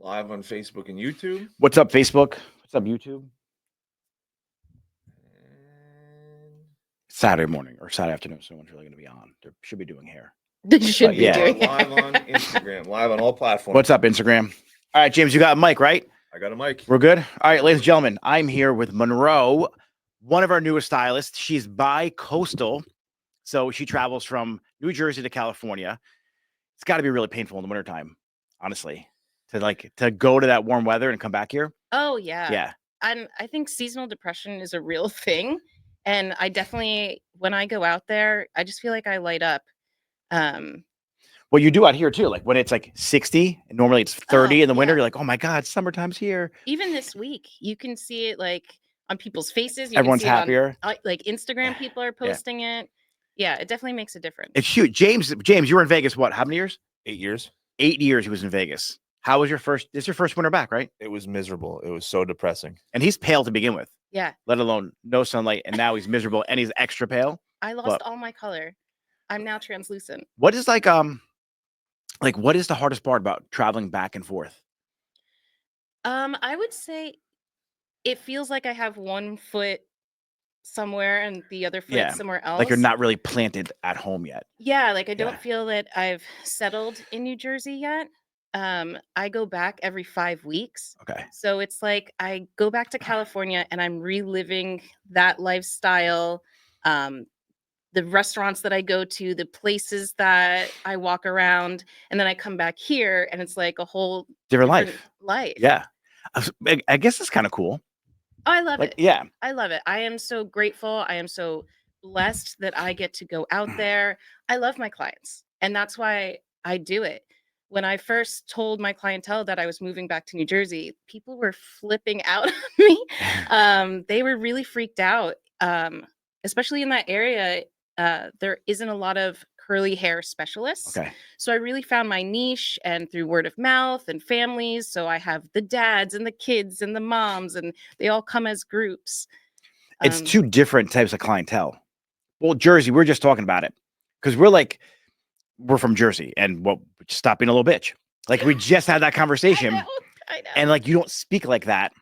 Live on Facebook and YouTube. What's up, Facebook? What's up, YouTube? And Saturday morning or Saturday afternoon. So someone's really going to be on. They should be doing hair. They should be yeah. doing live on Instagram, live on all platforms. What's up, Instagram? All right, James, you got a mic, right? I got a mic. We're good. All right, ladies and gentlemen, I'm here with Monroe, one of our newest stylists. She's bi-coastal, so she travels from New Jersey to California. It's got to be really painful in the wintertime, honestly, to go to that warm weather and come back here. Oh, yeah. Yeah. And I think seasonal depression is a real thing. And I definitely, when I go out there, I just feel like I light up. Well, you do out here too. Like when it's like 60, and normally it's 30 in the winter. Yeah. You're like, oh my God, summertime's here. Even this week, you can see it like on people's faces. You Everyone's can see happier. It on, like Instagram, people are posting it. Yeah, it definitely makes a difference. It's huge. James, you were in Vegas, what, how many years? 8 years. 8 years he was in Vegas. How was this is your first winter back, right? It was miserable. It was so depressing. And he's pale to begin with. Yeah. Let alone no sunlight. And now he's miserable and he's extra pale. I lost all my color. I'm now translucent. What is what is the hardest part about traveling back and forth? I would say it feels like I have one foot somewhere and the other foot somewhere else. Like you're not really planted at home yet. Yeah, like I don't feel that I've settled in New Jersey yet. I go back every 5 weeks. Okay. So it's like I go back to California and I'm reliving that lifestyle. The restaurants that I go to, the places that I walk around, and then I come back here and it's like a whole different life. Yeah. I guess it's kind of cool. Oh, I love it. Yeah. I love it. I am so grateful. I am so blessed that I get to go out there. I love my clients, and that's why I do it. When I first told my clientele that I was moving back to New Jersey, people were flipping out on me. They were really freaked out, especially in that area. There isn't a lot of curly hair specialists. Okay. So I really found my niche, and through word of mouth and families. So I have the dads and the kids and the moms, and they all come as groups. It's two different types of clientele. Well, Jersey, we're just talking about it because we're from Jersey, and stop being a little bitch. Like we just had that conversation. I know. And like you don't speak like that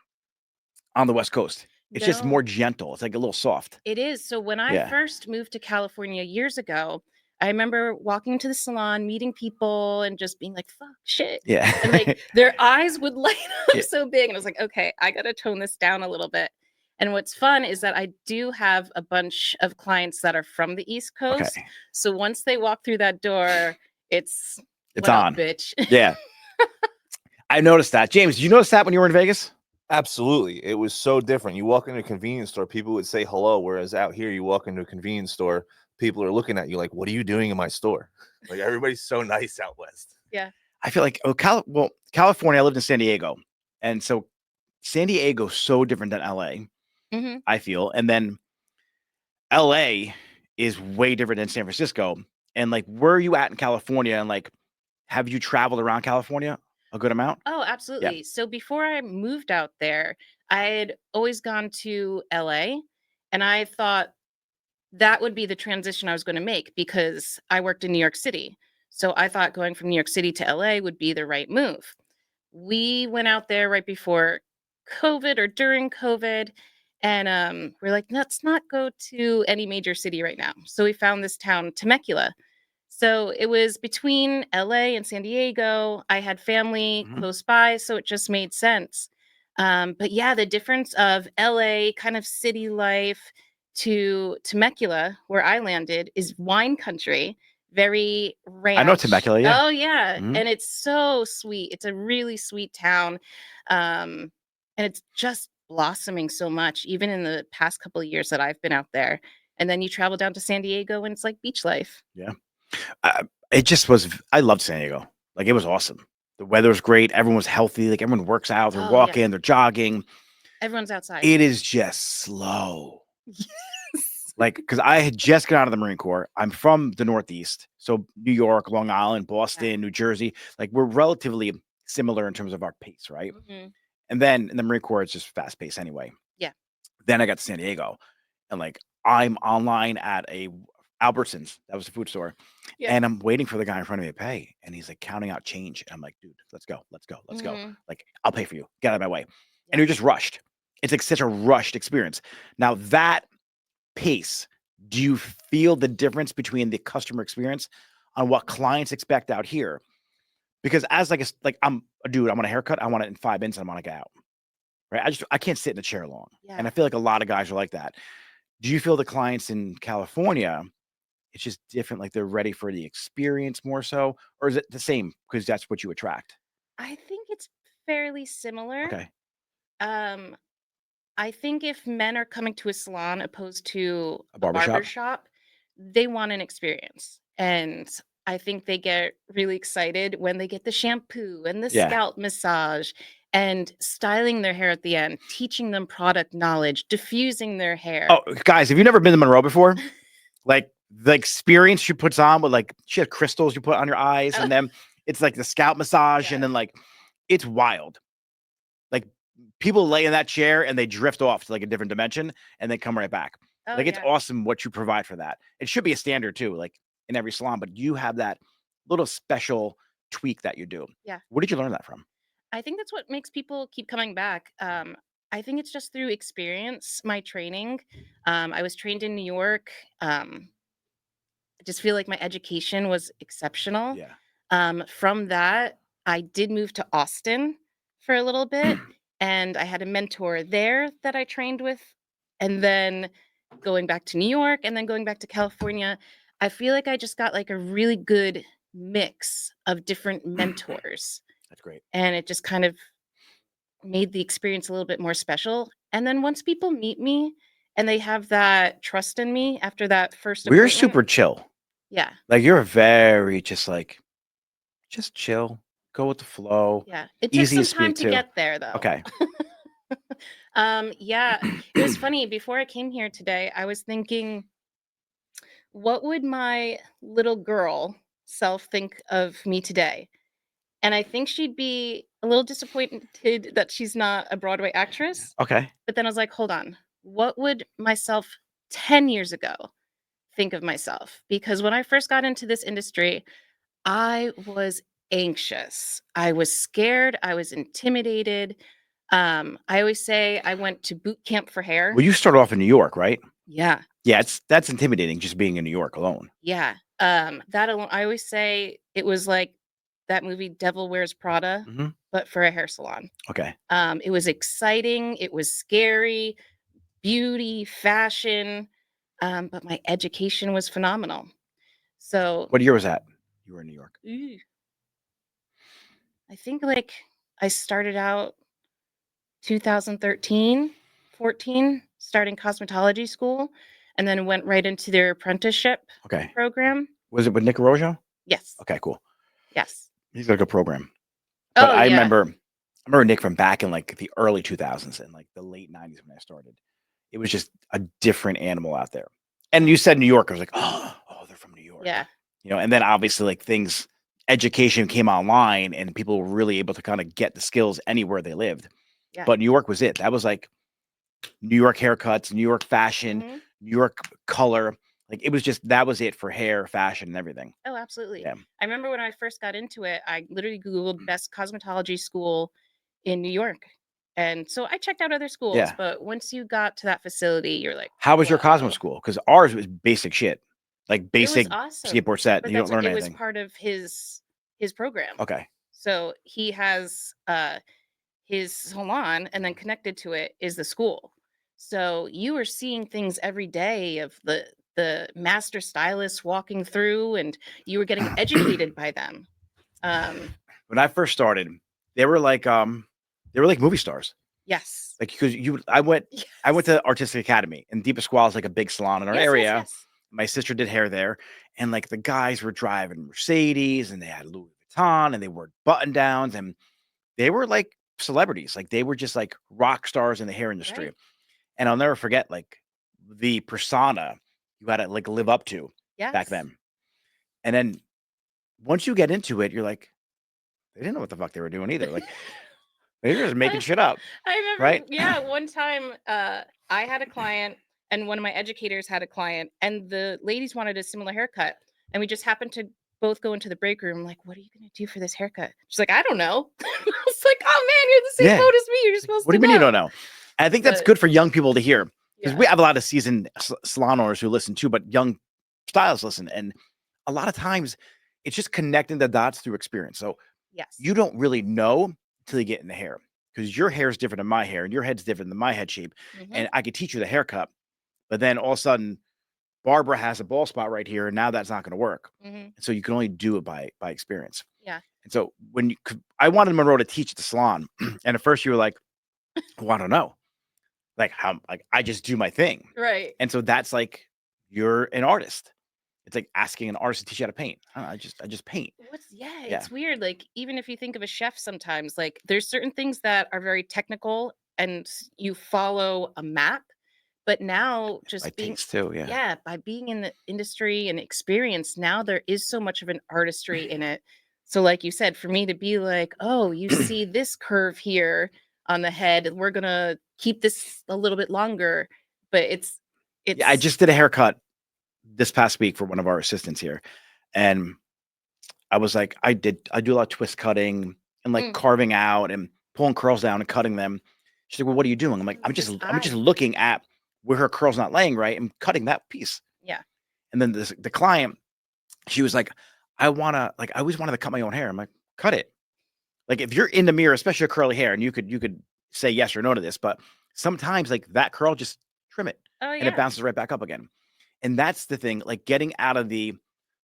on the West Coast. It's just more gentle. It's like a little soft. It is. So when I first moved to California years ago, I remember walking to the salon, meeting people, and just being like, fuck, shit. Yeah. And like their eyes would light up so big. And I was like, okay, I got to tone this down a little bit. And what's fun is that I do have a bunch of clients that are from the East Coast. Okay. So once they walk through that door, it's on, bitch. Yeah. I noticed that. James, did you notice that when you were in Vegas? Absolutely. It was so different. You walk into a convenience store, people would say hello, whereas out here, you walk into a convenience store, people are looking at you like, what are you doing in my store? Like everybody's so nice out west. Yeah. I feel like, California, I lived in San Diego. And so San Diego is so different than LA, I feel. And then LA is way different than San Francisco. And like, where are you at in California? And like, have you traveled around California a good amount? Oh, absolutely. Yeah. So before I moved out there, I had always gone to LA, and I thought that would be the transition I was going to make because I worked in New York City. So I thought going from New York City to LA would be the right move. We went out there right before COVID or during COVID, and we're like, let's not go to any major city right now. So we found this town, Temecula. So it was between LA and San Diego. I had family close by, so it just made sense. But yeah, the difference of LA kind of city life to Temecula, where I landed, is wine country, very ranch. I know Temecula, yeah. Oh, yeah. And it's so sweet. It's a really sweet town. And it's just blossoming so much, even in the past couple of years that I've been out there. And then you travel down to San Diego and it's like beach life. Yeah. I loved San Diego. Like it was awesome. The weather was great. Everyone was healthy. Like everyone works out. They're walking. They're jogging. Everyone's outside. It is just slow. Yes. Like, because I had just got out of the Marine Corps. I'm from the Northeast. So New York, Long Island, Boston, New Jersey. Like we're relatively similar in terms of our pace, right? And then in the Marine Corps, it's just fast paced anyway. Yeah. Then I got to San Diego. And like I'm online at Albertsons. That was a food store. Yeah. And I'm waiting for the guy in front of me to pay. And he's like counting out change. And I'm like, dude, let's go. Like, I'll pay for you. Get out of my way. And you're just rushed. It's like such a rushed experience. Now that pace, do you feel the difference between the customer experience on what clients expect out here? Because as I'm a dude, I want a haircut. I want it in 5 minutes. And I want to get out. Right. I can't sit in a chair long. Yeah. And I feel like a lot of guys are like that. Do you feel the clients in California, it's just different, like they're ready for the experience more so? Or is it the same because that's what you attract? I think it's fairly similar. Okay. I think if men are coming to a salon opposed to A a barbershop? barbershop, they want an experience. And I think they get really excited when they get the shampoo and the Yeah. scalp massage and styling their hair at the end, teaching them product knowledge, diffusing their hair. Oh, guys, have you never been to Monroe before? Like the experience she puts on with she has crystals you put on your eyes, and then it's like the scalp massage, and then it's wild. Like people lay in that chair and they drift off to like a different dimension and they come right back. It's awesome what you provide for that. It should be a standard too, like in every salon, but you have that little special tweak that you do. Yeah. Where did you learn that from? I think that's what makes people keep coming back. I think it's just through experience, my training. I was trained in New York. I just feel like my education was exceptional. Yeah. From that, I did move to Austin for a little bit, and I had a mentor there that I trained with. And then going back to New York and then going back to California, I feel like I just got like a really good mix of different mentors. That's great. And it just kind of made the experience a little bit more special. And then once people meet me and they have that trust in me after that first We're appointment. super chill. Yeah. Like you're very just chill, go with the flow. Yeah. It took Easy to some time speak to to. get there though. Okay. Yeah. It was funny. Before I came here today, I was thinking, what would my little girl self think of me today? And I think she'd be a little disappointed that she's not a Broadway actress. Okay. But then I was like, hold on. What would myself 10 years ago think of myself? Because when I first got into this industry, I was anxious. I was scared. I was intimidated. I always say I went to boot camp for hair. Well, you started off in New York, right? Yeah. Yeah, that's intimidating just being in New York alone. Yeah. That alone, I always say it was like that movie Devil Wears Prada, but for a hair salon. Okay. It was exciting. It was scary, beauty, fashion, but my education was phenomenal. So What year was that? You were in New York. I think I started out 2013, 14, starting cosmetology school, and then went right into their apprenticeship program. Was it with Nick Rojo? Yes. Okay, cool. Yes. He's got a good program. But Oh, I yeah. remember Nick from back in the early 2000s and the late 90s when I started. It was just a different animal out there. And you said New York. I was like, oh, they're from New York. Yeah. And then obviously education came online and people were really able to kind of get the skills anywhere they lived. Yeah. But New York was it. That was New York haircuts, New York fashion, New York color. That was it for hair, fashion, and everything. Oh, absolutely. Yeah. I remember when I first got into it, I literally Googled best cosmetology school in New York. And so I checked out other schools, but once you got to that facility, you're like, how was your Cosmo school? Because ours was basic shit, basic skateboard set. You don't learn anything. It was part of his program. Okay. So he has his salon, and then connected to it is the school. So you were seeing things every day of the master stylists walking through, and you were getting educated by them. When I first started, they were like movie stars. Yes. Because I went to Artistic Academy, and Deep Pasquale is a big salon in our area. Yes. My sister did hair there, and the guys were driving Mercedes, and they had Louis Vuitton, and they wore button downs, and they were celebrities. They were just rock stars in the hair industry. Right. And I'll never forget the persona you had to live up to back then. And then once you get into it, you're they didn't know what the fuck they were doing either. They were just making shit up. I remember, right? Yeah, one time I had a client and one of my educators had a client, and the ladies wanted a similar haircut, and we just happened to both go into the break room. Like, what are you gonna do for this haircut? She's like, I don't know. It's like, oh man, you're the same boat as me. You're supposed what to do you mean know. you don't know? And I think that's good for young people to hear, because we have a lot of seasoned salon owners who listen too, but young stylists listen. And a lot of times it's just connecting the dots through experience. So you don't really know until you get in the hair, because your hair is different than my hair and your head's different than my head shape. And I could teach you the haircut, but then all of a sudden Barbara has a bald spot right here, and now that's not going to work. And so you can only do it by experience. Yeah. And so I wanted Monroe to teach at the salon, and at first you were like, well, I don't know, like how, like I just do my thing, right? And so that's like, you're an artist. It's like asking an artist to teach you how to paint. I just paint. It's weird. Like, even if you think of a chef, sometimes like there's certain things that are very technical and you follow a map. But now just being too, by being in the industry and experience, now there is so much of an artistry in it. So like you said, for me to be like, oh, you see this curve here on the head, and we're gonna keep this a little bit longer. But it's I just did a haircut this past week for one of our assistants here, and I was like, I do a lot of twist cutting and like carving out and pulling curls down and cutting them. She's like, well, what are you doing? I'm like, I'm just looking at where her curl's not laying right and cutting that piece. Yeah. And then the client, she was like, I always wanted to cut my own hair. I'm like, cut it. Like, if you're in the mirror, especially a curly hair, and you could say yes or no to this, but sometimes like that curl, just trim it. And it bounces right back up again. And that's the thing, like getting out of the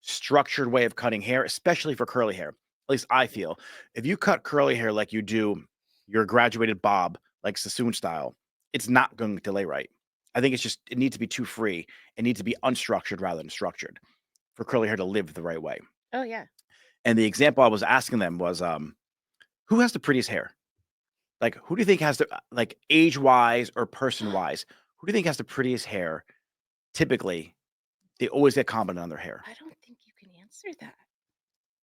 structured way of cutting hair, especially for curly hair. At least I feel if you cut curly hair like you do your graduated bob, like Sassoon style, it's not going to lay right. I think it needs to be too free. It needs to be unstructured rather than structured for curly hair to live the right way. Oh, yeah. And the example I was asking them was, who has the prettiest hair? Like, who do you think has the, like, age-wise or person-wise, who do you think has the prettiest hair? Typically, they always get complimented on their hair. I don't think you can answer that.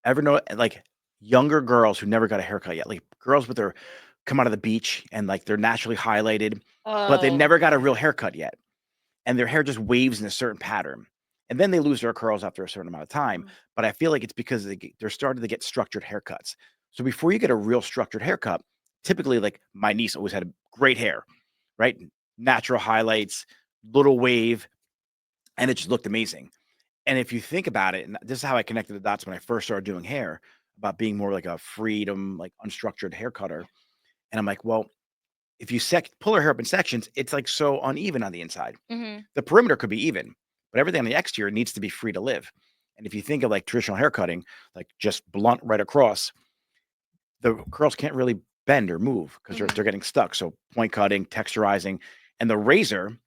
Ever know, like, younger girls who never got a haircut yet, like girls with their come out of the beach and like they're naturally highlighted, but they never got a real haircut yet. And their hair just waves in a certain pattern. And then they lose their curls after a certain amount of time. But I feel like it's because they're starting to get structured haircuts. So before you get a real structured haircut, typically, like my niece always had great hair, right? Natural highlights, little wave, and it just looked amazing. And if you think about it, and this is how I connected the dots when I first started doing hair, about being more like a freedom, like unstructured hair cutter. And I'm like, well, if you pull her hair up in sections, it's like so uneven on the inside. The perimeter could be even, but everything on the exterior needs to be free to live. And if you think of like traditional hair cutting, like just blunt right across, the curls can't really bend or move because they're getting stuck. So point cutting, texturizing, and the razor,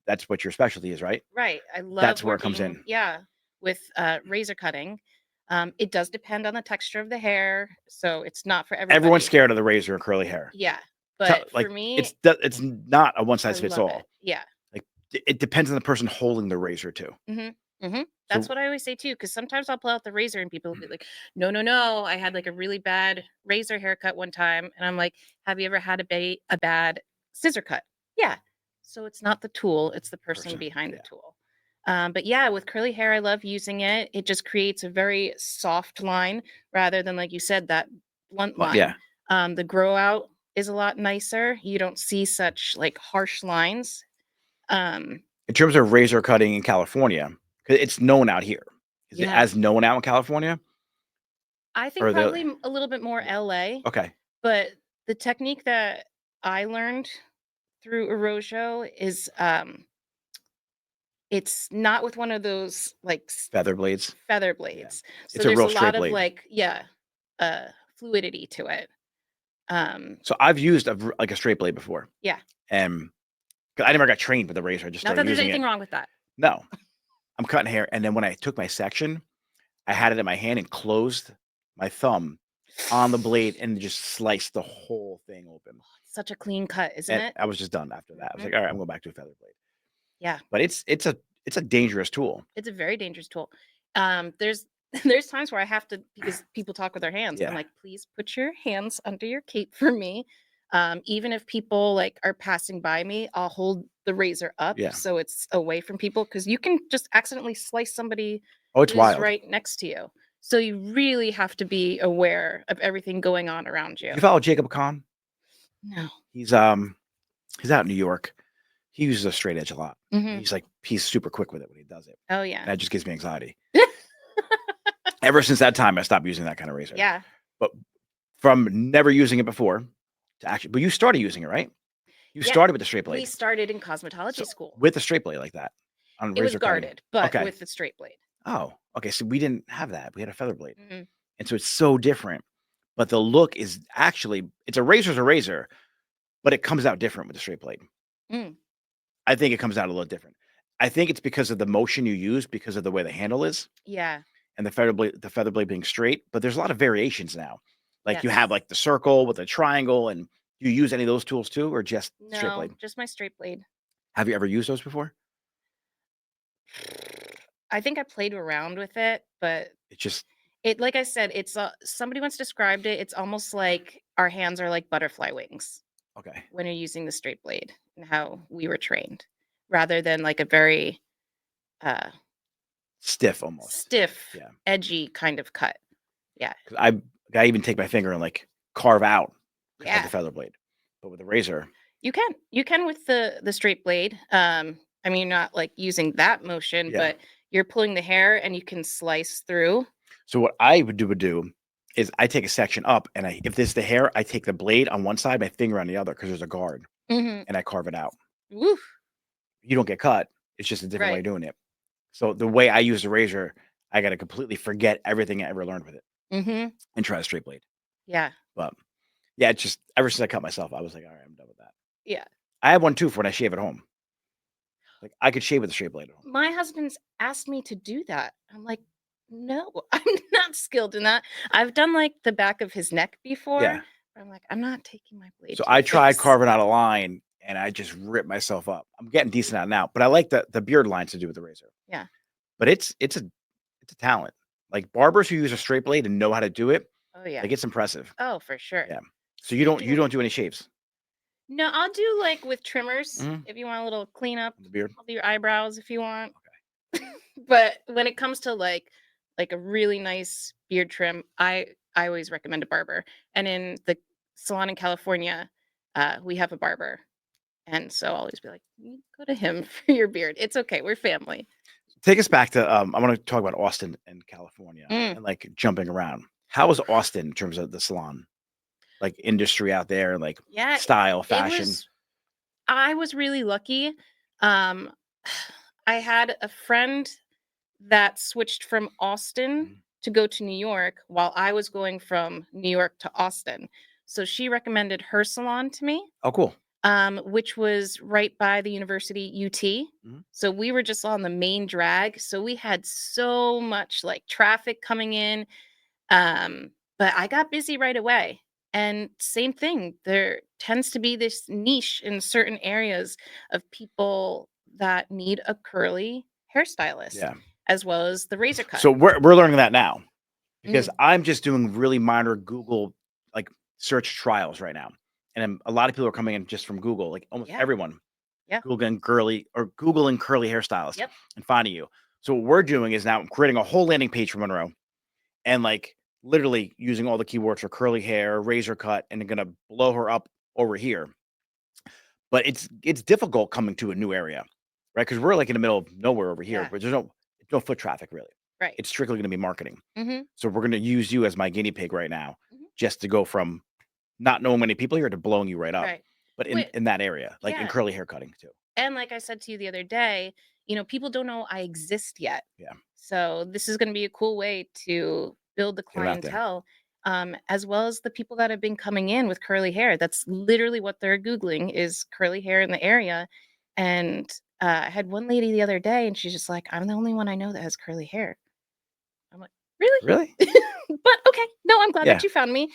that's what your specialty is, right? Right. I love that's where it comes in. Yeah. With razor cutting. It does depend on the texture of the hair. So it's not for everybody. Everyone's scared of the razor and curly hair. Yeah. But for me, it's not a one size fits all. Yeah. Like it depends on the person holding the razor too. That's what I always say too, because sometimes I'll pull out the razor and people will be like, no, I had like a really bad razor haircut one time. And I'm like, have you ever had a bad scissor cut? Yeah. So it's not the tool, it's the person behind the tool. But yeah, with curly hair, I love using it. It just creates a very soft line rather than, like you said, that blunt line. The grow out is a lot nicer. You don't see such like harsh lines. In terms of razor cutting in California, because it's known out here. Is it as known out in California? I think probably a little bit more LA. Okay. But the technique that I learned through Erojo is it's not with one of those like feather blades. So it's there's a lot of like fluidity to it. So I've used like a straight blade before. Yeah. And I never got trained with the razor. I just not that there's anything wrong with that. No. I'm cutting hair, and then when I took my section, I had it in my hand and closed my thumb on the blade and just sliced the whole thing open. Such a clean cut, isn't it? I was just done after that. I was like, all right, I'm going back to a feather blade. Yeah. But it's a dangerous tool. It's a very dangerous tool. There's times where I have to, because people talk with their hands. I'm like, please put your hands under your cape for me. Even if people like are passing by me, I'll hold the razor up so it's away from people, because you can just accidentally slice somebody it's who's wild. right next to you. So you really have to be aware of everything going on around you. You follow Jacob Kahn? No. He's out in New York. He uses a straight edge a lot. Mhm. He's super quick with it when he does it. Oh And yeah. that just gives me anxiety. Ever since that time, I stopped using that kind of razor. Yeah. But from never using it before to actually, but you started using it, right? You Yeah, started with the straight blade. We started in cosmetology school. With the straight blade like that. On It was razor cutting. guarded, but Okay. with the straight blade. Oh, okay. So we didn't have that. We had a feather blade. Mhm. And so it's so different. But the look is actually, it's a razor, but it comes out different with the straight blade. Mm. I think it comes out a little different. I think it's because of the motion you use, because of the way the handle is. Yeah. And the feather blade being straight. But there's a lot of variations now. Like you Yes. have like the circle with a triangle, and do you use any of those tools too, or just straight No, blade? just my straight blade. Have you ever used those before? I think I played around with it, but It's just like I said, it's somebody once described it. It's almost like our hands are like butterfly wings okay. when you're using the straight blade, and how we were trained, rather than like a very Stiff almost. stiff, Yeah. edgy kind of cut. Yeah. 'Cause I even take my finger and like carve out with Yeah. the feather blade. But with the razor, You can with the straight blade. I mean, you're not like using that motion, Yeah. but you're pulling the hair and you can slice through. so what I would do is I take a section up, and if this is the hair, I take the blade on one side, my finger on the other, because there's a guard, Mm-hmm. and I carve it out. Woof. You don't get cut. It's just a different way Right. of doing it. So the way I use the razor, I got to completely forget everything I ever learned with it Mm-hmm. and try a straight blade. Yeah. But yeah, it's just ever since I cut myself, I was like, all right, I'm done with that. Yeah. I have one too for when I shave at home. Like I could shave with a straight blade at home. My husband's asked me to do that. I'm like, no, I'm not skilled in that. I've done like the back of his neck before. Yeah. But I'm like, I'm not taking my blade. So to I the tried face. carving out a line, and I just ripped myself up. I'm getting decent at it now, but I like the beard lines to do with the razor. Yeah. But it's a talent. Like barbers who use a straight blade and know how to do it, Oh yeah. like it's impressive. Oh, for sure. Yeah. So you don't do any shaves? No, I'll do like with trimmers Mhm. if you want a little cleanup. On the beard? I'll do your eyebrows if you want. But when it comes to like a really nice beard trim, I always recommend a barber. And in the salon in California, we have a barber, and so I'll always be like, "You go to him for your beard. It's okay. We're family." Take us back to I want to talk about Austin and California Mm. and like jumping around. How is Austin in terms of the salon, like industry out there, and like Yeah, style, fashion? I was really lucky. Um, I had a friend that switched from Austin Mhm. to go to New York while I was going from New York to Austin. So she recommended her salon to me, Oh, cool. which was right by the University UT. Mhm. So we were just on the main drag. So we had so much like traffic coming in. But I got busy right away. And same thing, there tends to be this niche in certain areas of people that need a curly hairstylist, Yeah. as well as the razor cut. So we're learning that now, because Mm. I'm just doing really minor Google like search trials right now, and a lot of people are coming in just from Google, like almost Yeah. everyone. Yeah. Googling curly hairstylist. Yep. And finding you. So what we're doing is now creating a whole landing page for Monroe, and like literally using all the keywords for curly hair, razor cut, and gonna blow her up over here. But it's difficult coming to a new area, right? Because we're like in the middle of nowhere over here, Yeah. but there's no foot traffic really. Right. It's strictly going to be marketing. Mm-hmm. So we're going to use you as my guinea pig right now, Mhm. just to go from not knowing many people here to blowing you right up. Right. But in that area, like in Yeah. curly hair cutting too. And like I said to you the other day, people don't know I exist yet. Yeah. So this is going to be a cool way to build the Get 'em out there. clientele, as well as the people that have been coming in with curly hair. That's literally what they're Googling is curly hair in the area. And I had one lady the other day, and she's just like, I'm the only one I know that has curly hair. I'm like, really? Really? But okay. No, I'm glad Yeah. that you found me.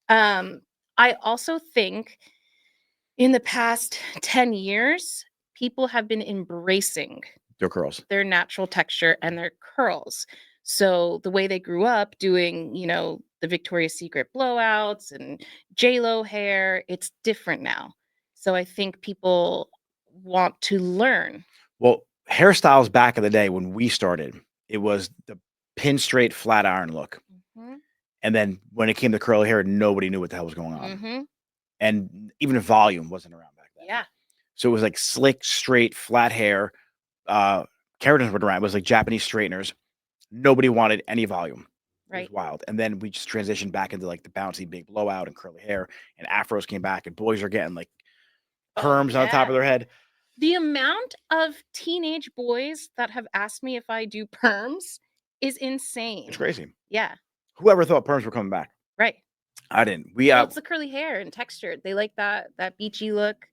I also think in the past 10 years, people have been embracing Their curls. their natural texture and their curls. So the way they grew up doing, the Victoria's Secret blowouts and J-Lo hair, it's different now. So I think people want to learn. Well, hairstyles back in the day when we started, it was the pin straight flat iron look. Mhm. And then when it came to curly hair, nobody knew what the hell was going on. Mhm. And even volume wasn't around back then. Yeah. So it was like slick, straight, flat hair. Keratins were around. It was like Japanese straighteners. Nobody wanted any volume. It was Right. wild. And then we just transitioned back into like the bouncy big blowout and curly hair, and afros came back, and boys are getting like perms on the top of their head. The amount of teenage boys that have asked me if I do perms is insane. It's crazy. Yeah. Whoever thought perms were coming back? Right. I didn't. Well, it's the curly hair and textured. They like that beachy look.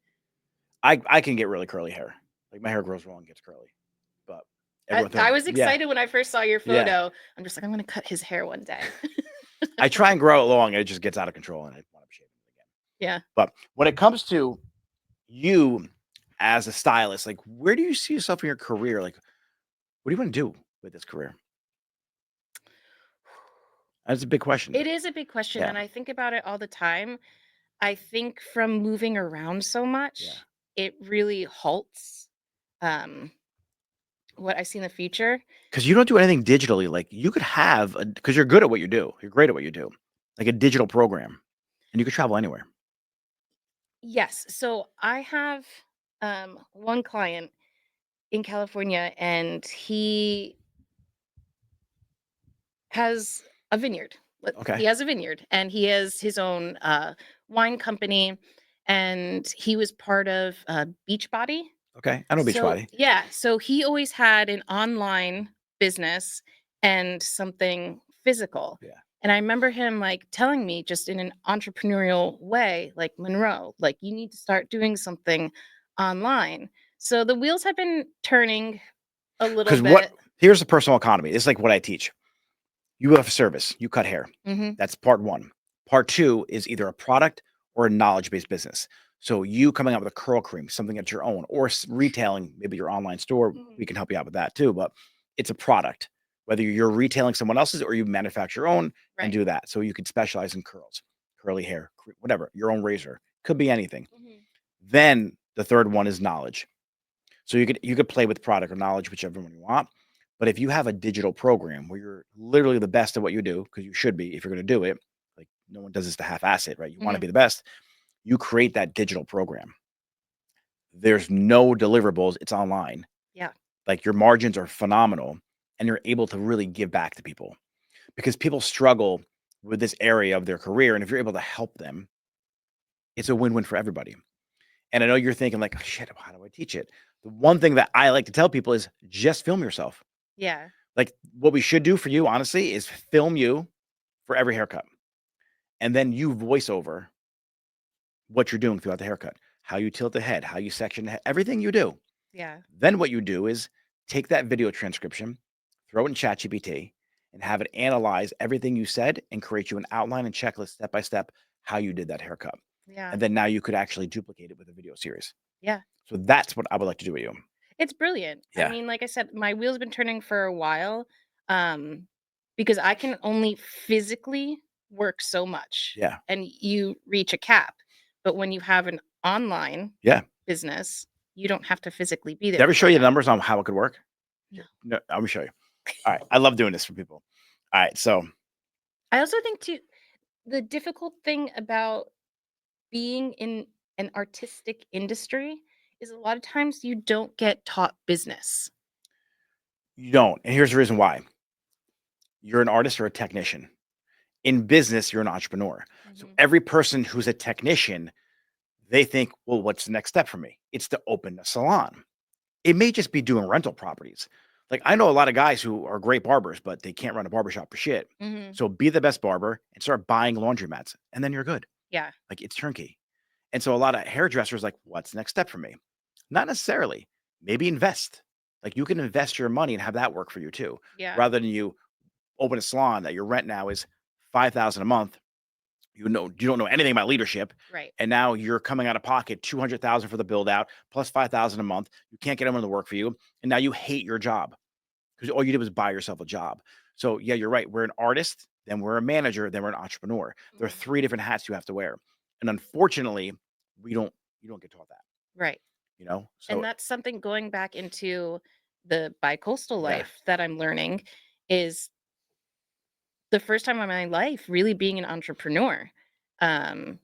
I can get really curly hair. Like my hair grows long and gets curly. But I was excited when I first saw your photo. I'm just like, I'm gonna cut his hair one day. I try and grow it long, and it just gets out of control, and I want to shave it again. Yeah. But when it comes to you as a stylist, like, where do you see yourself in your career? Like, what do you want to do with this career? That's a big question. It is a big question, and I think about it all the time. I think from moving around so much, it really halts what I see in the future. Because you don't do anything digitally. Like, you could have, because you're good at what you do. You're great at what you do. Like a digital program, and you could travel anywhere. Yes. So I have one client in California, and he has a vineyard. Okay. He has a vineyard, and he has his own wine company, and he was part of Beachbody. Okay. I know Beachbody. Yeah. So he always had an online business and something physical. Yeah. And I remember him like telling me just in an entrepreneurial way, like, Monroe, like, you need to start doing something online. So the wheels have been turning a little bit. Here's the personal economy. It's like what I teach. You have a service, you cut hair. Mhm. That's part one. Part two is either a product or a knowledge-based business. So you coming out with a curl cream, something that's your own, or retailing, maybe your online store, we can help you out with that too. But it's a product, whether you're retailing someone else's or you manufacture your own and do that. So you could specialize in curls, curly hair, whatever, your own razor, could be anything. Then the third one is knowledge. So you could play with product or knowledge, whichever one you want. But if you have a digital program where you're literally the best at what you do, because you should be if you're going to do it, like no one does this to half-ass it, right? You want to be the best. You create that digital program. There's no deliverables. It's online. Yeah. Like your margins are phenomenal, and you're able to really give back to people because people struggle with this area of their career. And if you're able to help them, it's a win-win for everybody. And I know you're thinking like, oh, shit, how do I teach it? The one thing that I like to tell people is just film yourself. Yeah. Like what we should do for you, honestly, is film you for every haircut. And then you voice over what you're doing throughout the haircut, how you tilt the head, how you section the head, everything you do. Yeah. Then what you do is take that video transcription, throw it in ChatGPT, and have it analyze everything you said and create you an outline and checklist step by step how you did that haircut. Yeah. And then now you could actually duplicate it with a video series. Yeah. So that's what I would like to do with you. It's brilliant. Yeah. I mean, like I said, my wheel's been turning for a while because I can only physically work so much. Yeah. And you reach a cap. But when you have an online business, you don't have to physically be there. Did I ever show you the numbers on how it could work? No. I'm going to show you. All right. I love doing this for people. All right. So I also think too, the difficult thing about being in an artistic industry is a lot of times you don't get taught business. You don't. And here's the reason why. You're an artist or a technician. In business, you're an entrepreneur. So every person who's a technician, they think, well, what's the next step for me? It's to open a salon. It may just be doing rental properties. Like I know a lot of guys who are great barbers, but they can't run a barbershop for shit. So be the best barber and start buying laundromats, and then you're good. Yeah. Like it's turnkey. And so a lot of hairdressers like, what's the next step for me? Not necessarily. Maybe invest. Like you can invest your money and have that work for you too. Yeah. Rather than you open a salon that your rent now is $5,000 a month. You don't know anything about leadership. Right. And now you're coming out of pocket $200,000 for the build out plus $5,000 a month. You can't get anyone to work for you. And now you hate your job because all you did was buy yourself a job. So yeah, you're right. We're an artist, then we're a manager, then we're an entrepreneur. There are Mhm. 3 different hats you have to wear. And unfortunately, you don't get taught that, Right. So And that's something going back into the bicoastal yeah. life that I'm learning is the first time in my life really being an entrepreneur. Um,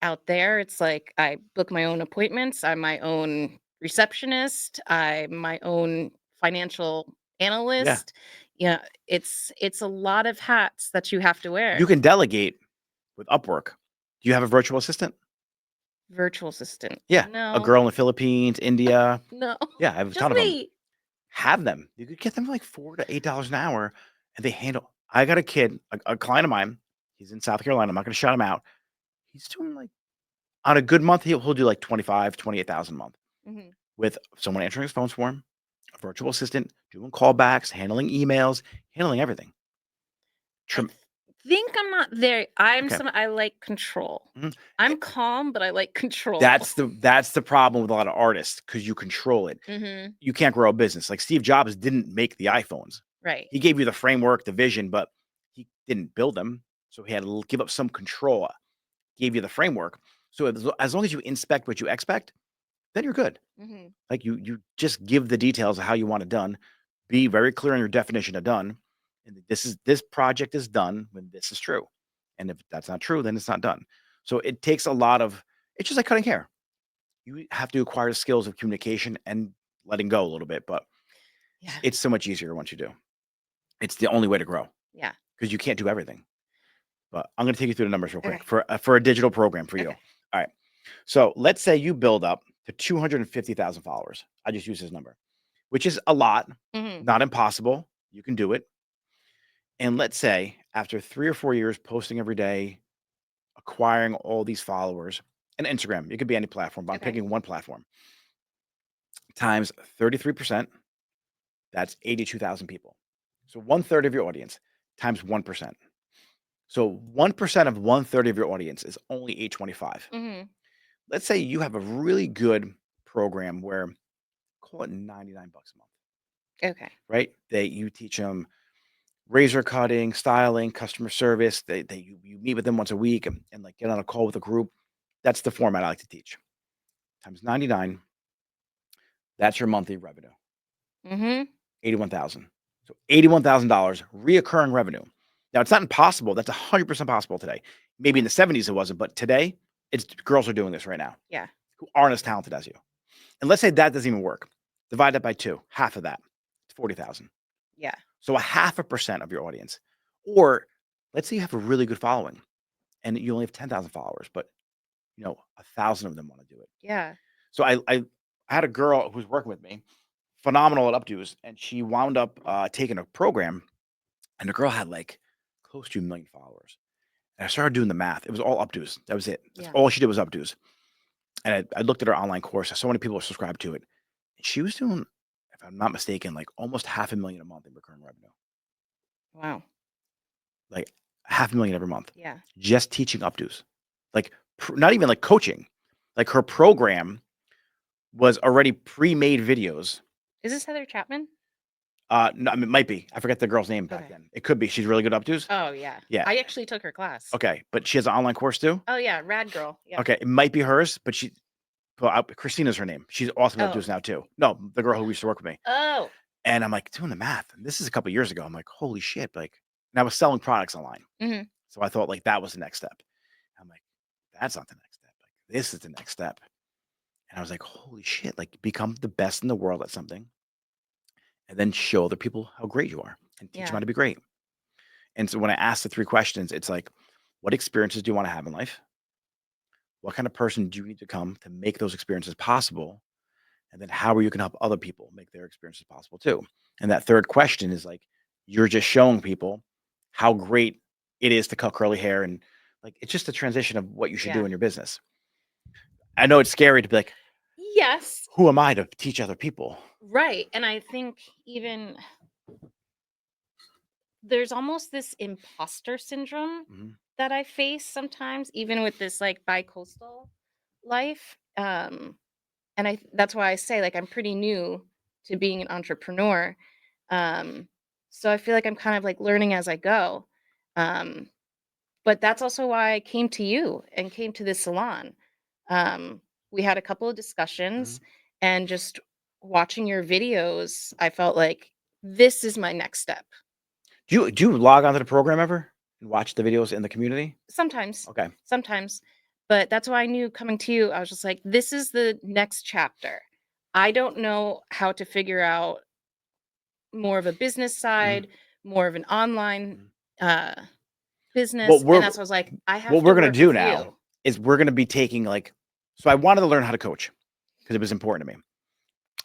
Out there, it's like I book my own appointments. I'm my own receptionist. I'm my own financial Yeah. analyst. Yeah, it's a lot of hats that you have to wear. You can delegate with Upwork. Do you have a virtual assistant? Virtual assistant. Yeah. A No, girl in the Philippines, India. no, Yeah, I have a just ton of them. me. Have them. You could get them for like $4 to $8 an hour, and they handle. I got a kid, a client of mine. He's in South Carolina. I'm not going to shout him out. He's doing like on a good month, he'll do like 25, 28,000 a month Mhm. with someone answering his phone for him, a virtual assistant, doing callbacks, handling emails, handling everything. I Trim- think I'm not there. Okay. I like control. Mhm. I'm calm, but I like control. That's the problem with a lot of artists because you control it. Mhm. You can't grow a business. Like Steve Jobs didn't make the iPhones. Right. He gave you the framework, the vision, but he didn't build them. So he had to give up some control. Gave you the framework. So as long as you inspect what you expect, then you're good. Mhm. Like you just give the details of how you want it done. Be very clear on your definition of done. And this project is done when this is true. And if that's not true, then it's not done. So it takes a lot of it's just like cutting hair. You have to acquire the skills of communication and letting go a little bit, but Yeah. it's so much easier once you do. It's the only way to grow Yeah. because you can't do everything. But I'm going to take you through the numbers real quick Okay. for a digital program for you. Okay. All right. So let's say you build up to 250,000 followers. I just use this number, which is a lot, Mhm. not impossible. You can do it. And let's say after 3 or 4 years posting every day, acquiring all these followers, and Instagram, it could be any platform, but I'm Okay. picking one platform, times 33%, that's 82,000 people. So 1/3 of your audience times 1%. So 1% of 1/3 of your audience is only 825. Mhm. Let's say you have a really good program where call it $99 a month, Okay. right? You teach them razor cutting, styling, customer service. You meet with them once a week and like get on a call with a group. That's the format I like to teach. Times 99, that's your monthly revenue. Mhm. 81,000. So $81,000 reoccurring revenue. Now it's not impossible. That's 100% possible today. Maybe in the 70s it wasn't, but today it's girls are doing this right now Yeah. who aren't as talented as you. And let's say that doesn't even work. Divide that by 2, half of that, it's 40,000. Yeah. So a 0.5% of your audience. Or let's say you have a really good following and you only have 10,000 followers, but 1,000 of them want to do it. Yeah. So I had a girl who's working with me, phenomenal at updos, and she wound up taking a program, and the girl had like close to 1 million followers. And I started doing the math. It was all updos. That was it. That's Yeah. all she did was updos. And I looked at her online course. So many people were subscribed to it. And she was doing, if I'm not mistaken, like almost 500,000 a month in recurring revenue. Wow. Like 500,000 every month. Yeah. Just teaching updos. Like not even like coaching. Like her program was already pre-made videos. Is this Heather Chapman? No, I mean, it might be. I forget the girl's name back Okay. then. It could be. She's really good at updos. Oh yeah. Yeah. I actually took her class. Okay, but she has an online course too. Oh yeah, rad girl. Yeah. Okay, it might be hers, but Christina's her name. She's awesome at Oh. updos now too. No, the girl who used to work with me. Oh. And I'm like doing the math. And this is a couple years ago. I'm like, holy shit! Like, and I was selling products online. Mhm. So I thought like that was the next step. I'm like, that's not the next step. Like, this is the next step. And I was like, holy shit! Like, become the best in the world at something, and then show other people how great you are, and teach them Yeah. how to be great. And so when I asked the 3 questions, it's like, what experiences do you want to have in life? What kind of person do you need to come to make those experiences possible? And then how are you going to help other people make their experiences possible too? And that third question is like, you're just showing people how great it is to cut curly hair. And like, it's just a transition of what you should do Yeah. in your business. I know it's scary to be like, Yes. who am I to teach other people? Right. And I think even there's almost this imposter syndrome Mhm. that I face sometimes, even with this like bicoastal life. That's why I say like I'm pretty new to being an entrepreneur. Um, So I feel like I'm kind of like learning as I go. But that's also why I came to you and came to this salon. We had a couple of discussions, and just watching your videos, I felt like this is my next step. Do you log onto the program ever and watch the videos in the community? Sometimes, Okay. sometimes. But that's why I knew coming to you, I was just like, this is the next chapter. I don't know how to figure out more of a business side, more of an online business. And that's what I was like, I have what to we're gonna work do with now you. is we're gonna be taking like, so I wanted to learn how to coach because it was important to me,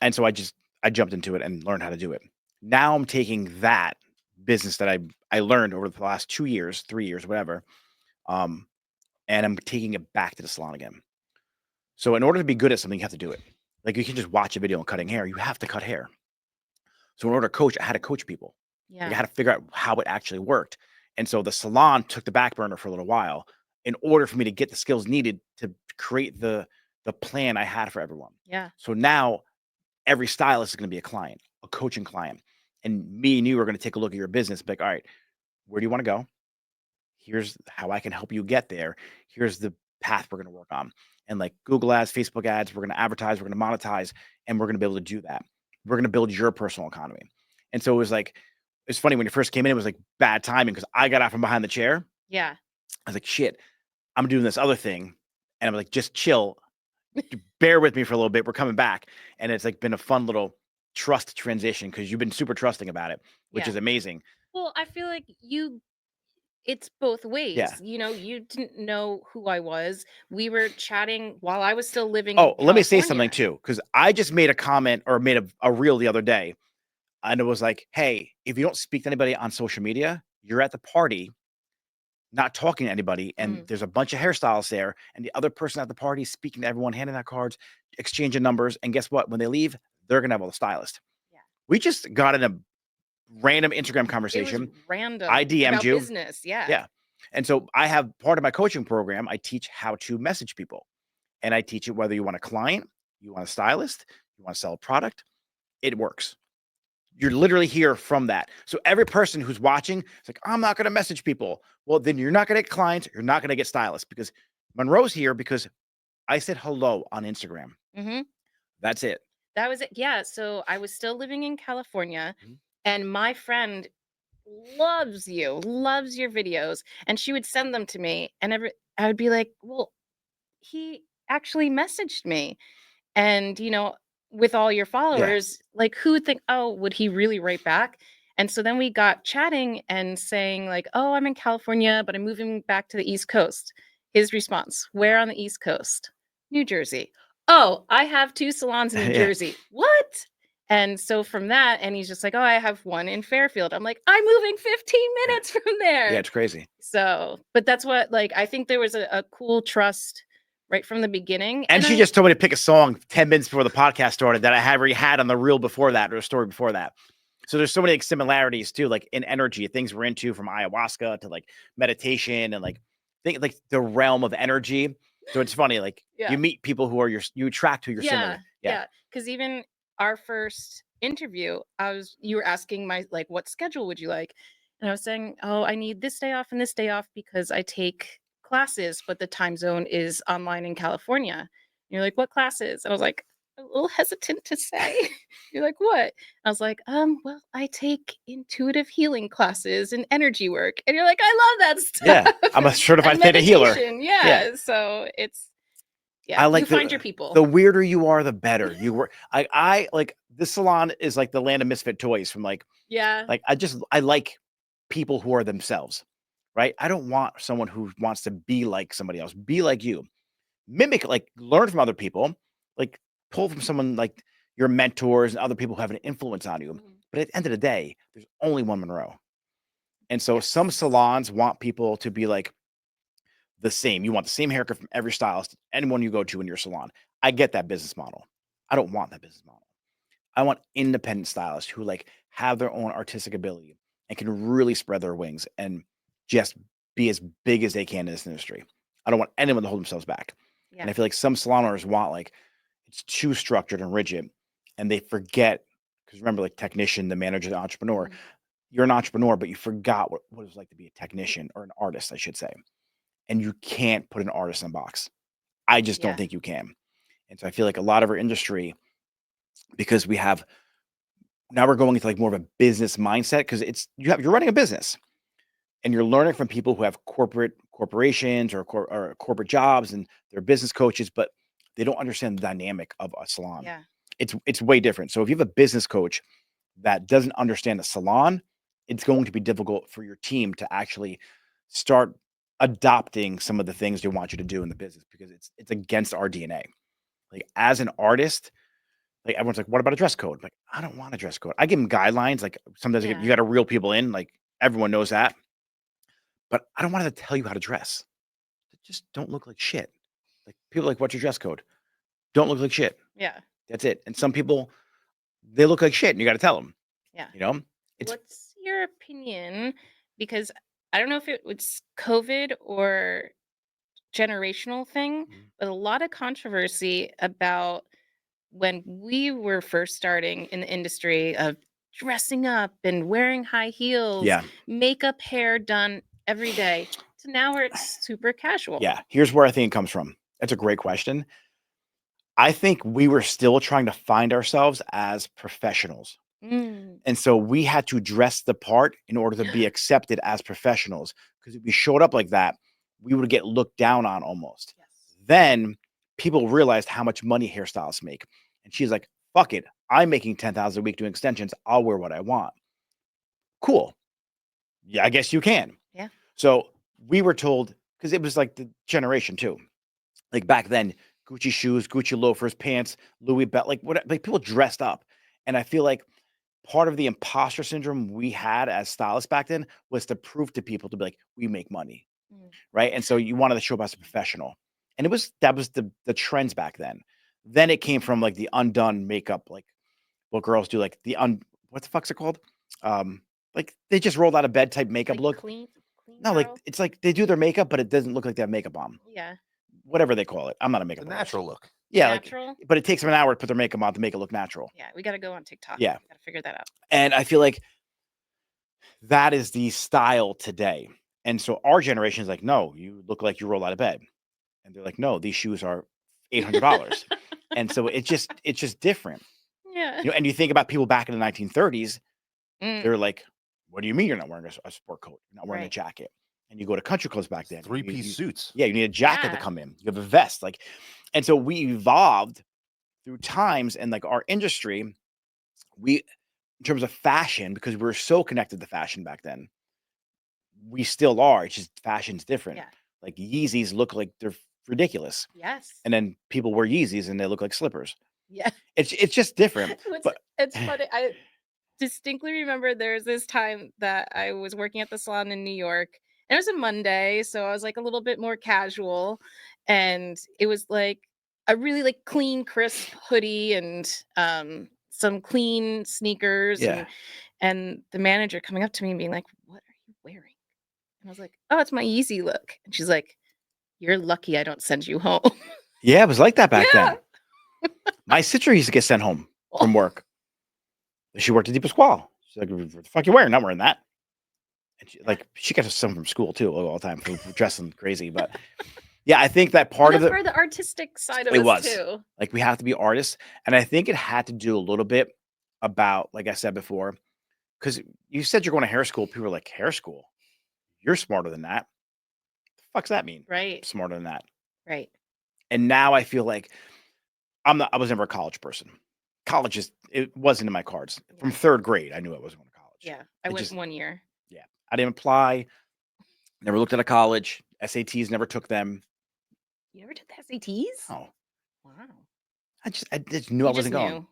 and so I jumped into it and learned how to do it. Now I'm taking that business that I learned over the last 2 years, 3 years, whatever, and I'm taking it back to the salon again. So in order to be good at something, you have to do it. Like you can just watch a video on cutting hair. You have to cut hair. So in order to coach, I had to coach people. Like I had to figure out how it actually worked. And so the salon took the back burner for a little while in order for me to get the skills needed to create the plan I had for everyone. Yeah. So now every stylist is going to be a client, a coaching client. And me and you are going to take a look at your business, be like, all right, where do you want to go? Here's how I can help you get there. Here's the path we're going to work on. And like Google ads, Facebook ads, we're going to advertise, we're going to monetize, and we're going to be able to do that. We're going to build your personal economy. And so it was like, it's funny when you first came in, it was like bad timing because I got out from behind the chair. Yeah. I was like, shit, I'm doing this other thing. And I'm like, just chill, bear with me for a little bit. We're coming back. And it's like been a fun little trust transition because you've been super trusting about it, which is amazing. Well, I feel like it's both ways. Yeah. You know, you didn't know who I was. We were chatting while I was still living Oh, in let me say something California. too, because I just made a comment or made a reel the other day. And it was like, hey, if you don't speak to anybody on social media, you're at the party, not talking to anybody. And there's a bunch of hairstylists there. And the other person at the party is speaking to everyone, handing out cards, exchanging numbers. And guess what? When they leave, they're going to have a stylist. Yeah. We just got in a random Instagram It was conversation. random. I DM'd about you. business. Yeah. Yeah. And so I have part of my coaching program. I teach how to message people. And I teach it whether you want a client, you want a stylist, you want to sell a product, it works. You're literally here from that. So every person who's watching, it's like, I'm not going to message people. Well, then you're not going to get clients. You're not going to get stylists because Monroe's here because I said hello on Instagram. That's it. That was it. Yeah. So I was still living in California, and my friend loves your videos, and she would send them to me, and I would be like, well, he actually messaged me. And, you know, with all your followers, like who would think, oh, would he really write back? And so then we got chatting and saying like, oh, I'm in California, but I'm moving back to the East Coast. His response, where on the East Coast? New Jersey. Oh, I have 2 salons in New Jersey. What? And so from that, and he's just like, oh, I have one in Fairfield. I'm like, I'm moving 15 minutes from there. Yeah, it's crazy. So, but that's what, like, I think there was a cool trust right from the beginning. And she just told me to pick a song 10 minutes before the podcast started that I had already had on the reel before that or a story before that. So there's so many like, similarities too, like in energy, things we're into from ayahuasca to like meditation and like think like the realm of energy. So it's funny, like you meet people who are you attract who you're similar. Yeah. Because even our first interview, you were asking my like, what schedule would you like? And I was saying, oh, I need this day off and this day off because I take classes, but the time zone is online in California. And you're like, what classes? I was like, a little hesitant to say. You're like, what? I was like, well, I take intuitive healing classes and energy work. And you're like, I love that stuff. Yeah, I'm a certified theta healer. Yeah. So it's, I like you find your people. The weirder you are, the better. You were I like this salon is like the land of misfit toys from like like I like people who are themselves, right? I don't want someone who wants to be like somebody else. Be like you. Mimic, like learn from other people, like pull from someone like your mentors and other people who have an influence on you. But at the end of the day, there's only one Monroe. And so some salons want people to be like the same. You want the same haircut from every stylist, anyone you go to in your salon. I get that business model. I don't want that business model. I want independent stylists who like have their own artistic ability and can really spread their wings and just be as big as they can in this industry. I don't want anyone to hold themselves back. And I feel like some salon owners want like it's too structured and rigid, and they forget because remember, like technician, the manager, the entrepreneur, you're an entrepreneur, but you forgot what it was like to be a technician or an artist, I should say. And you can't put an artist in a box. I just don't think you can. And so I feel like a lot of our industry, because now we're going into like more of a business mindset, because you're running a business and you're learning from people who have corporations or corporate jobs, and they're business coaches, but they don't understand the dynamic of a salon. Yeah. It's way different. So if you have a business coach that doesn't understand the salon, it's going to be difficult for your team to actually start adopting some of the things they want you to do in the business, because it's against our DNA. Like, as an artist, like, everyone's like, what about a dress code? Like, I don't want a dress code. I give them guidelines. Like, sometimes you got to reel people in. Like, everyone knows that. But I don't want to tell you how to dress. Just don't look like shit. Like, people are like, what's your dress code? Don't look like shit. Yeah. That's it. And some people, they look like shit, and you got to tell them. Yeah. You know? What's your opinion? Because I don't know if it was COVID or generational thing, but a lot of controversy about when we were first starting in the industry of dressing up and wearing high heels, makeup, hair done every day, to now where it's super casual. Yeah. Here's where I think it comes from. That's a great question. I think we were still trying to find ourselves as professionals. And so we had to dress the part in order to be accepted as professionals. Because if we showed up like that, we would get looked down on almost. Yes. Then people realized how much money hairstylists make. And she's like, fuck it. I'm making $10,000 a week doing extensions. I'll wear what I want. Cool. Yeah, I guess you can. Yeah. So we were told, because it was like the generation too. Like, back then, Gucci shoes, Gucci loafers, pants, Louis belt, like people dressed up. And I feel like part of the imposter syndrome we had as stylists back then was to prove to people, to be like, we make money. Right. And so you wanted to show up as a professional. And that was the trends back then. Then it came from like the undone makeup, like what girls do, like what the fuck's it called? Like, they just rolled out of bed type makeup, like, look. Clean no, girl? Like, it's like they do their makeup, but it doesn't look like they have makeup on. Yeah. Whatever they call it. I'm not a makeup The artist. natural look. Yeah. Natural. Like, but it takes them an hour to put their makeup on to make it look natural. Yeah. We got to go on TikTok. Yeah. Got to figure that out. And I feel like that is the style today. And so our generation is like, no, you look like you roll out of bed. And they're like, no, these shoes are $800. And so it's just different. Yeah. You know, and you think about people back in the 1930s, they're like, what do you mean you're not wearing a sport coat? You're not wearing a jacket. And you go to country clubs back then. Three-piece suits. Yeah, you need a jacket to come in. You have a vest. Like, and so we evolved through times, and like our industry, in terms of fashion, because we were so connected to fashion back then, we still are. It's just fashion's different. Yeah. Like, Yeezys look like they're ridiculous. Yes. And then people wear Yeezys and they look like slippers. Yeah. It's just different. But it's funny. I distinctly remember there's this time that I was working at the salon in New York. And it was a Monday, so I was like a little bit more casual. And it was like a really like clean, crisp hoodie and some clean sneakers. Yeah. And the manager coming up to me and being like, what are you wearing? And I was like, oh, it's my Yeezy look. And she's like, you're lucky I don't send you home. Yeah, it was like that back then. My sister used to get sent home from work. She worked at Bicoastal. She's like, what the fuck you wearing? Not wearing that. And she got some from school too all the time for dressing crazy. But yeah, I think that part of the artistic side of it too. Like, we have to be artists. And I think it had to do a little bit about, like I said before, because you said you're going to hair school. People are like, hair school? You're smarter than that. The fuck's that mean? Right. Smarter than that. Right. And now I feel like I was never a college person. It wasn't in my cards. From third grade, I knew I wasn't going to college. Yeah. I went 1 year. Yeah. I didn't apply. Never looked at a college. SATs, never took them. You never took the SATs? Oh. Wow. I just knew I wasn't going.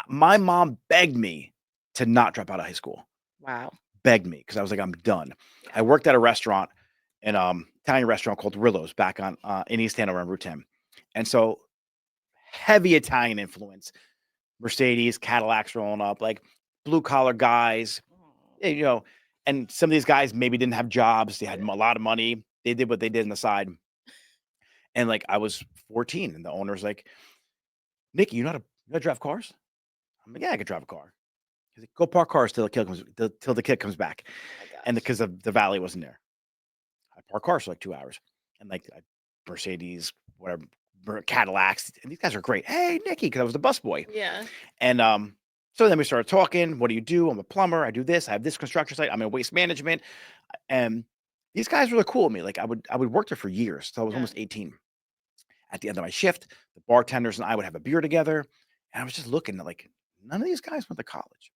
My mom begged me to not drop out of high school. Wow. Begged me, because I was like, I'm done. Yeah. I worked at a restaurant, an Italian restaurant called Rillo's back on in East Hanover on Route 10. And so, heavy Italian influence, Mercedes, Cadillacs rolling up, like blue collar guys, you know, and some of these guys maybe didn't have jobs. They had a lot of money. They did what they did on the side. And like, I was 14 and the owner's like, Nicky, you know how to drive cars? I'm like, yeah, I could drive a car. He's like, go park cars till the kid comes back. Oh my And gosh. because the valet wasn't there, I parked cars for like 2 hours, and like Mercedes, whatever, Cadillacs, and these guys are great. Hey, Nikki, because I was the busboy, Yeah. and so then we started talking. What do you do? I'm a plumber. I do this. I have this construction site. I'm in waste management, and these guys were cool with me. Like I would work there for years, so I was Yeah. almost 18. At the end of my shift, the bartenders and I would have a beer together, and I was just looking at like none of these guys went to college.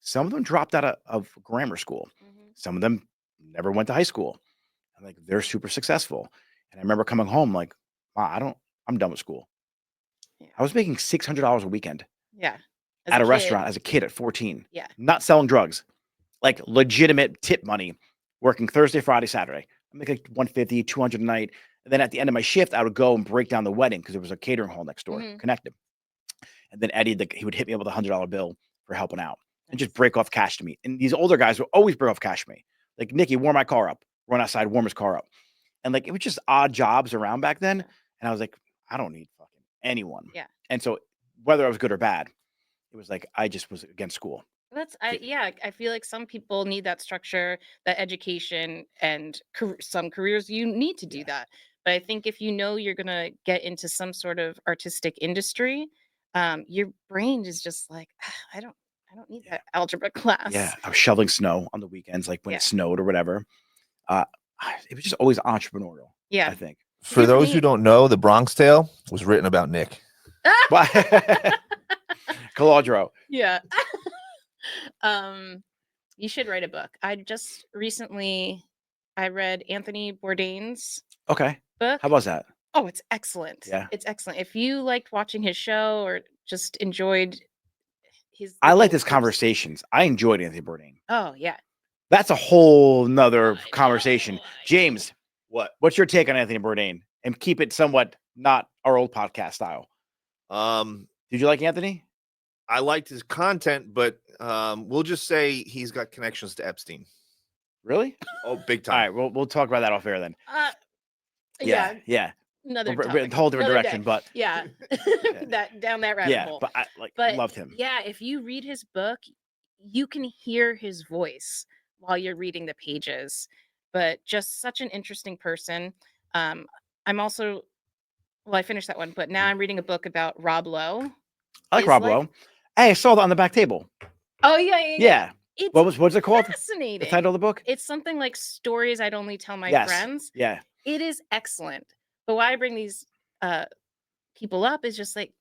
Some of them dropped out of grammar school. Mhm. Some of them never went to high school. And like they're super successful. And I remember coming home like, wow, I'm done with school. Yeah. I was making $600 a weekend Yeah. at a restaurant as a kid at 14. Yeah. Not selling drugs, like legitimate tip money, working Thursday, Friday, Saturday. I make like 150, 200 a night. And then at the end of my shift, I would go and break down the wedding because there was a catering hall next door, Mhm. connected. And then Eddie, he would hit me up with $100 bill for helping out and just Nice. break off cash to me. And these older guys would always break off cash to me. Like, Nicky, warm my car up. Run outside, warm his car up. And like, it was just odd jobs around back then. Yeah. And I was like, I don't need fucking anyone. Yeah. And so whether I was good or bad, it was like, I just was against school. Yeah, I feel like some people need that structure, that education, and some careers you need to do Yeah. that. But I think if you know you're gonna get into some sort of artistic industry, your brain is just like, I don't need Yeah. that algebra class. Yeah. I was shoveling snow on the weekends, like when Yeah. it snowed or whatever. It was just always entrepreneurial, Yeah. I think. For Give those me- who don't know, the Bronx Tale was written about Nick. Caladro. Yeah. You should write a book. I just recently I read Anthony Bourdain's Okay. book. How was that? Oh, it's excellent. Yeah. It's excellent. If you liked watching his show or just enjoyed his I like little his conversations. I enjoyed Anthony Bourdain. Oh, yeah. That's a whole nother I conversation. know, I James, What? what's your take on Anthony Bourdain? And keep it somewhat not our old podcast style. Did you like Anthony? I liked his content, but we'll just say he's got connections to Epstein. Really? Oh, big All time. right, we'll talk about that off air then. Yeah. Yeah. Another We're topic. a whole different another direction, day. but Yeah. that down that rabbit yeah, hole. but I But loved him. yeah, if you read his book, you can hear his voice while you're reading the pages. But just such an interesting person. I'm also I finished that one, but now I'm reading a book about Rob Lowe. I like his Rob life- Lowe. Hey, I saw that on the back table. Oh yeah. Yeah. It's What's it called? The fascinating. title of the book? It's something like Stories I'd Only Tell My Yes. Friends. Yeah. It is excellent. But why I bring these people up is just like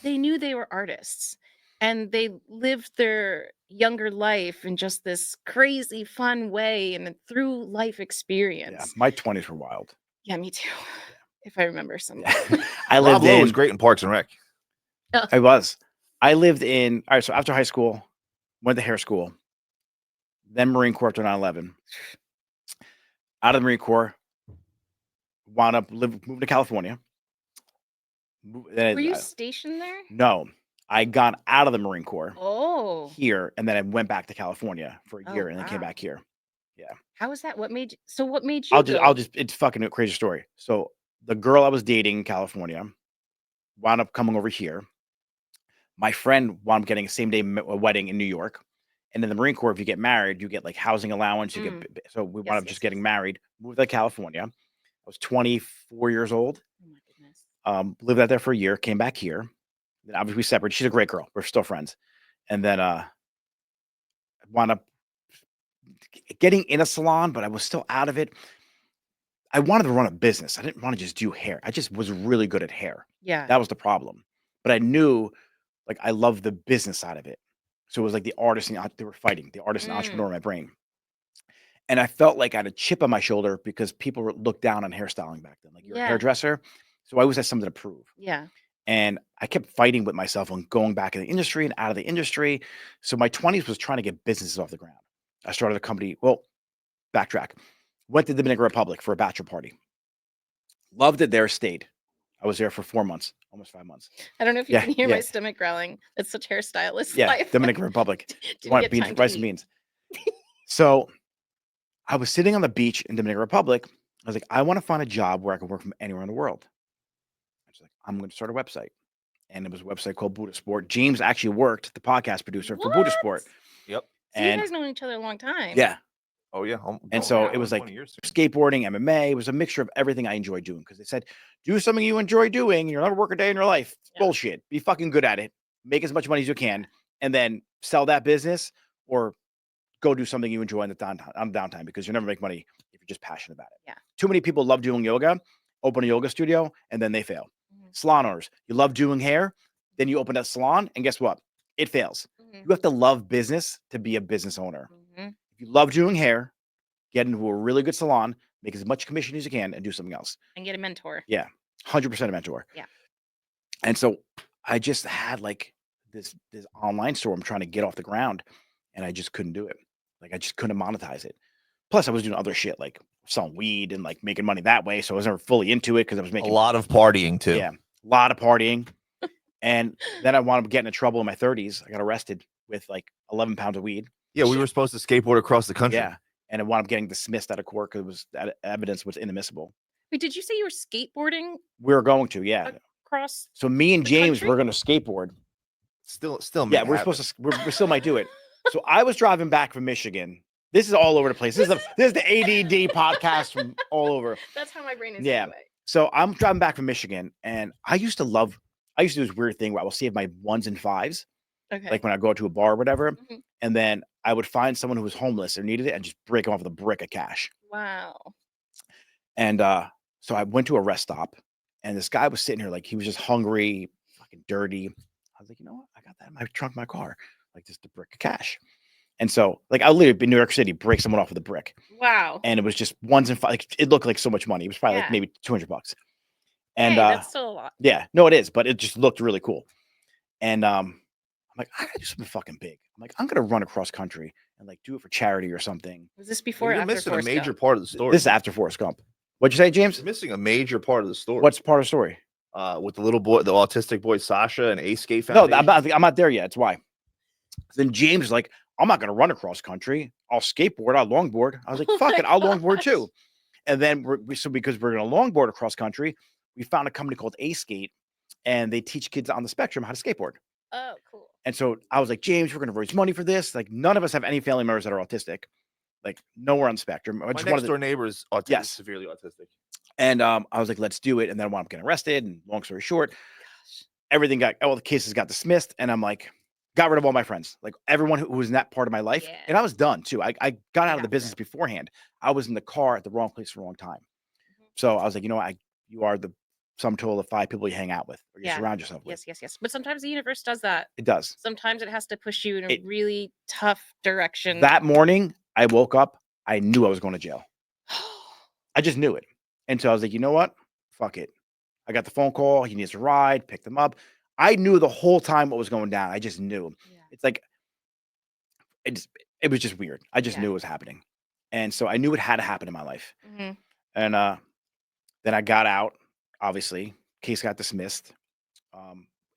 they knew they were artists and they lived their younger life in just this crazy fun way and through life Yeah. experience. My 20s were wild. Yeah, me too. If I remember some. I Rob lived Lowe in was great in Parks and Rec. I was. I lived in all right, so after high school, went to hair school, then Marine Corps after 9/11. Out of the Marine Corps, wound up moving to California. Were you stationed there? No, I got out of the Marine Corps Oh. here, and then I went back to California for a Oh, year, and then came wow. back here. How was that? What made you I'll just it's fucking a crazy story. So the girl I was dating in California wound up coming over here. My friend wound up getting a same day wedding in New York. And in the Marine Corps, if you get married, you get like housing allowance. You get so we wound up just getting married, moved to California. I was 24 years old. Oh my goodness. Lived out there for a year, came back here. Then obviously we separated. She's a great girl. We're still friends. And then wound up getting in a salon, but I was still out of it. I wanted to run a business. I didn't want to just do hair. I just was really good at hair. Yeah. That was the problem. But I knew like I loved the business side of it. So it was like the artist and they were fighting, the artist and entrepreneur in my brain. And I felt like I had a chip on my shoulder because people looked down on hairstyling back then. Like you're a hairdresser. So I always had something to prove. Yeah. And I kept fighting with myself on going back in the industry and out of the industry. So my 20s was trying to get businesses off the ground. I started a company. Well, backtrack. Went to the Dominican Republic for a bachelor party. Loved it there, stayed. I was there for 4 months, almost 5 months. I don't know if you can hear my stomach growling. It's such hairstylist life. Dominican Republic. Didn't Want get beans, time to rice and eat. beans. So I was sitting on the beach in Dominican Republic. I was like, I want to find a job where I can work from anywhere in the world. I was like, I'm going to start a website. and it was a website called Buddha Sport. James actually worked the podcast producer for Buddha Sport. Yep. So you guys known each other a long time. Yeah. Oh yeah. And so it was like skateboarding, MMA. It was a mixture of everything I enjoy doing, because they said, do something you enjoy doing. You'll never work a day in your life. Bullshit. Be fucking good at it. Make as much money as you can, and then sell that business or go do something you enjoy on the downtime, because you'll never make money if you're just passionate about it. Yeah. Too many people love doing yoga, open a yoga studio, and then they fail. Salon owners, you love doing hair, then you open a salon, and guess what? It fails. You have to love business to be a business owner. If you love doing hair, get into a really good salon, make as much commission as you can, and do something else. And get a mentor. Yeah, 100% a mentor. Yeah. And so I just had like this online store I'm trying to get off the ground, and I just couldn't do it. Like, I just couldn't monetize it. Plus, I was doing other shit like selling weed and like making money that way. So I was never fully into it, because I was making a lot of partying too. Yeah, a lot of partying. And then I wound up getting in trouble in my 30s. I got arrested with like 11 pounds of weed. Yeah, we were supposed to skateboard across the country. Yeah, and I wound up getting dismissed out of court because that evidence was inadmissible. Wait, did you say you were skateboarding? We were going to, yeah. Across. So me and James were going to skateboard. Still. Yeah, we're supposed to. We still might do it. So I was driving back from Michigan. This is all over the place. This is the ADD podcast from all over. That's how my brain is. Yeah. Anyway. So I'm driving back from Michigan, and I used to do this weird thing where I will save my 1s and 5s. Okay. Like when I go to a bar or whatever, and then I would find someone who was homeless or needed it and just break them off with a brick of cash. Wow. And so I went to a rest stop, and this guy was sitting here like he was just hungry, fucking dirty. I was like, you know what? I got that in my trunk of my car, like just a brick of cash. And so, like, I literally in New York City break someone off with a brick. Wow. And it was just 1s and 5s. Like, it looked like so much money. It was probably like maybe $200. And that's still a lot. Yeah, no, it is, but it just looked really cool. And I'm like, I gotta do something fucking big. I'm like, I'm gonna run across country and like do it for charity or something. Was this before? You're or after missing Forrest a major Gump? part of the story. This is after Forrest Gump. What'd you say, James? You're missing a major part of the story. What's part of the story? With the little boy, the autistic boy Sasha, and Ace Skate Foundation. No, I'm not there yet. That's why. Then James is like, I'm not gonna run across country. I'll skateboard. I'll longboard. I was like, fuck it, I'll longboard too. And then because we're gonna longboard across country, we found a company called A Skate, and they teach kids on the spectrum how to skateboard. Oh, cool. And so I was like, James, we're going to raise money for this. Like, none of us have any family members that are autistic. Like, nowhere on the spectrum. My next door neighbor is autistic, Yes. severely autistic. And I was like, let's do it. And then I wound up getting arrested. And long story short, all the cases got dismissed. And I'm like, got rid of all my friends, like everyone who was in that part of my life. Yeah. And I was done too. I got out of the business beforehand. I was in the car at the wrong place for a long time. So I was like, you know what? You are the sum total of 5 people you hang out with or you surround yourself with. Yes. But sometimes the universe does that. It does. Sometimes it has to push you in a really tough direction. That morning, I woke up. I knew I was going to jail. I just knew it. And so I was like, you know what? Fuck it. I got the phone call. He needs a ride. Picked him up. I knew the whole time what was going down. I just knew. Yeah. It's like, it was just weird. I just knew it was happening. And so I knew it had to happen in my life. And then I got out. Obviously, case got dismissed.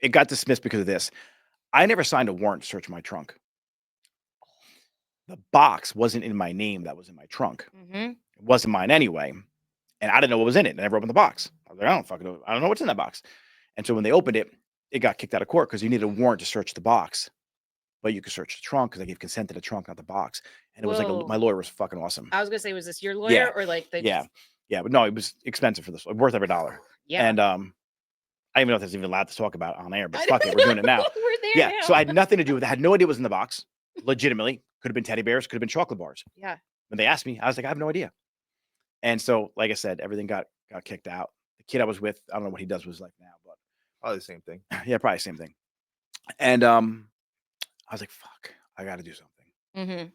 It got dismissed because of this. I never signed a warrant to search my trunk. The box wasn't in my name. That was in my trunk. It wasn't mine anyway. And I didn't know what was in it. I never opened the box. I was like, I don't fucking know. I don't know what's in that box. And so when they opened it, it got kicked out of court because you needed a warrant to search the box. But you could search the trunk because I gave consent to the trunk, not the box. And it was like, my lawyer was fucking awesome. I was going to say, was this your lawyer or like the... Yeah, but no, it was expensive for this. Worth every dollar. Yeah. And I don't even know if that's even allowed to talk about on air, but fuck it, we're doing it now. We're there now. So I had nothing to do with it. I had no idea what was in the box. Legitimately. Could have been teddy bears, could have been chocolate bars. Yeah. When they asked me, I was like, I have no idea. And so, like I said, everything got kicked out. The kid I was with, I don't know what he does with his life now, but probably the same thing. Yeah, probably the same thing. And I was like, fuck, I got to do something.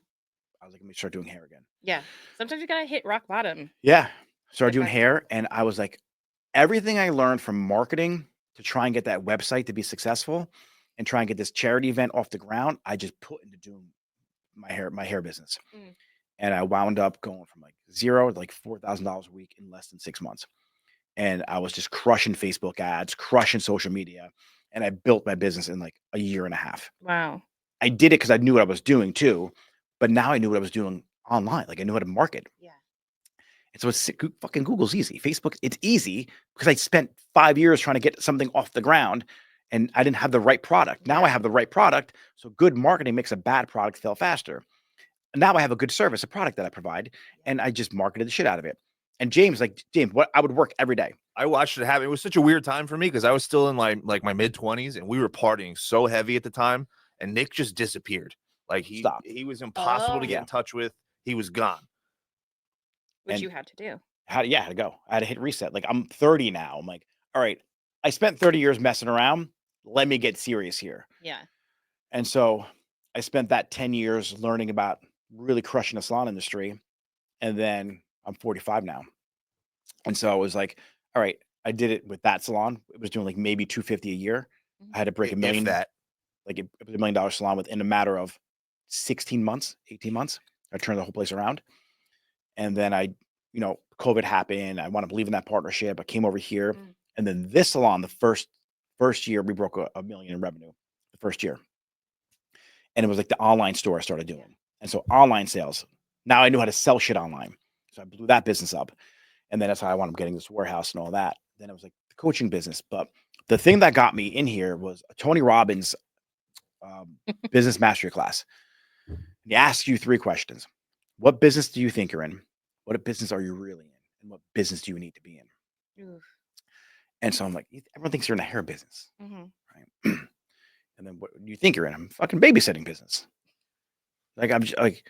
I was like, let me start doing hair again. Yeah. Sometimes you got to hit rock bottom. Yeah. Started doing hair. And I was like, everything I learned from marketing to try and get that website to be successful and try and get this charity event off the ground, I just put into doing my hair business. And I wound up going from like zero to like $4,000 a week in less than 6 months. And I was just crushing Facebook ads, crushing social media. And I built my business in like a year and a half. Wow. I did it because I knew what I was doing too. But now I knew what I was doing online. Like I knew how to market. Yeah. And so it's fucking Google's easy. Facebook, it's easy because I spent 5 years trying to get something off the ground. and I didn't have the right product. Now I have the right product. So good marketing makes a bad product fail faster. And now I have a good service, a product that I provide, and I just marketed the shit out of it. And James, what I would work every day. I watched it happen. It was such a weird time for me because I was still in my mid-20s and we were partying so heavy at the time, and Nick just disappeared. Like he was impossible to get in touch with. He was gone. Which you had to do. I had to go. I had to hit reset. Like, I'm 30 now. I'm like, all right, I spent 30 years messing around. Let me get serious here. Yeah. And so I spent that 10 years learning about really crushing the salon industry. And then I'm 45 now. And so I was like, all right, I did it with that salon. It was doing like maybe 250 a year. I had to break $1 million. It was $1 million salon within a matter of 16 months, 18 months. I turned the whole place around. And then COVID happened. I wound up leaving that partnership. I came over here. And then this salon, the first year, we broke $1 million in revenue the first year. And it was like the online store I started doing. And so online sales. Now I knew how to sell shit online. So I blew that business up. And then that's how I wound up getting this warehouse and all that. Then it was like the coaching business. But the thing that got me in here was a Tony Robbins business mastery class. And he asks you 3 questions. What business do you think you're in? What business are you really in? And what business do you need to be in? Oof. And so I'm like, everyone thinks you're in a hair business. Right? And then what do you think you're in? I'm fucking babysitting business. Like, I'm just like,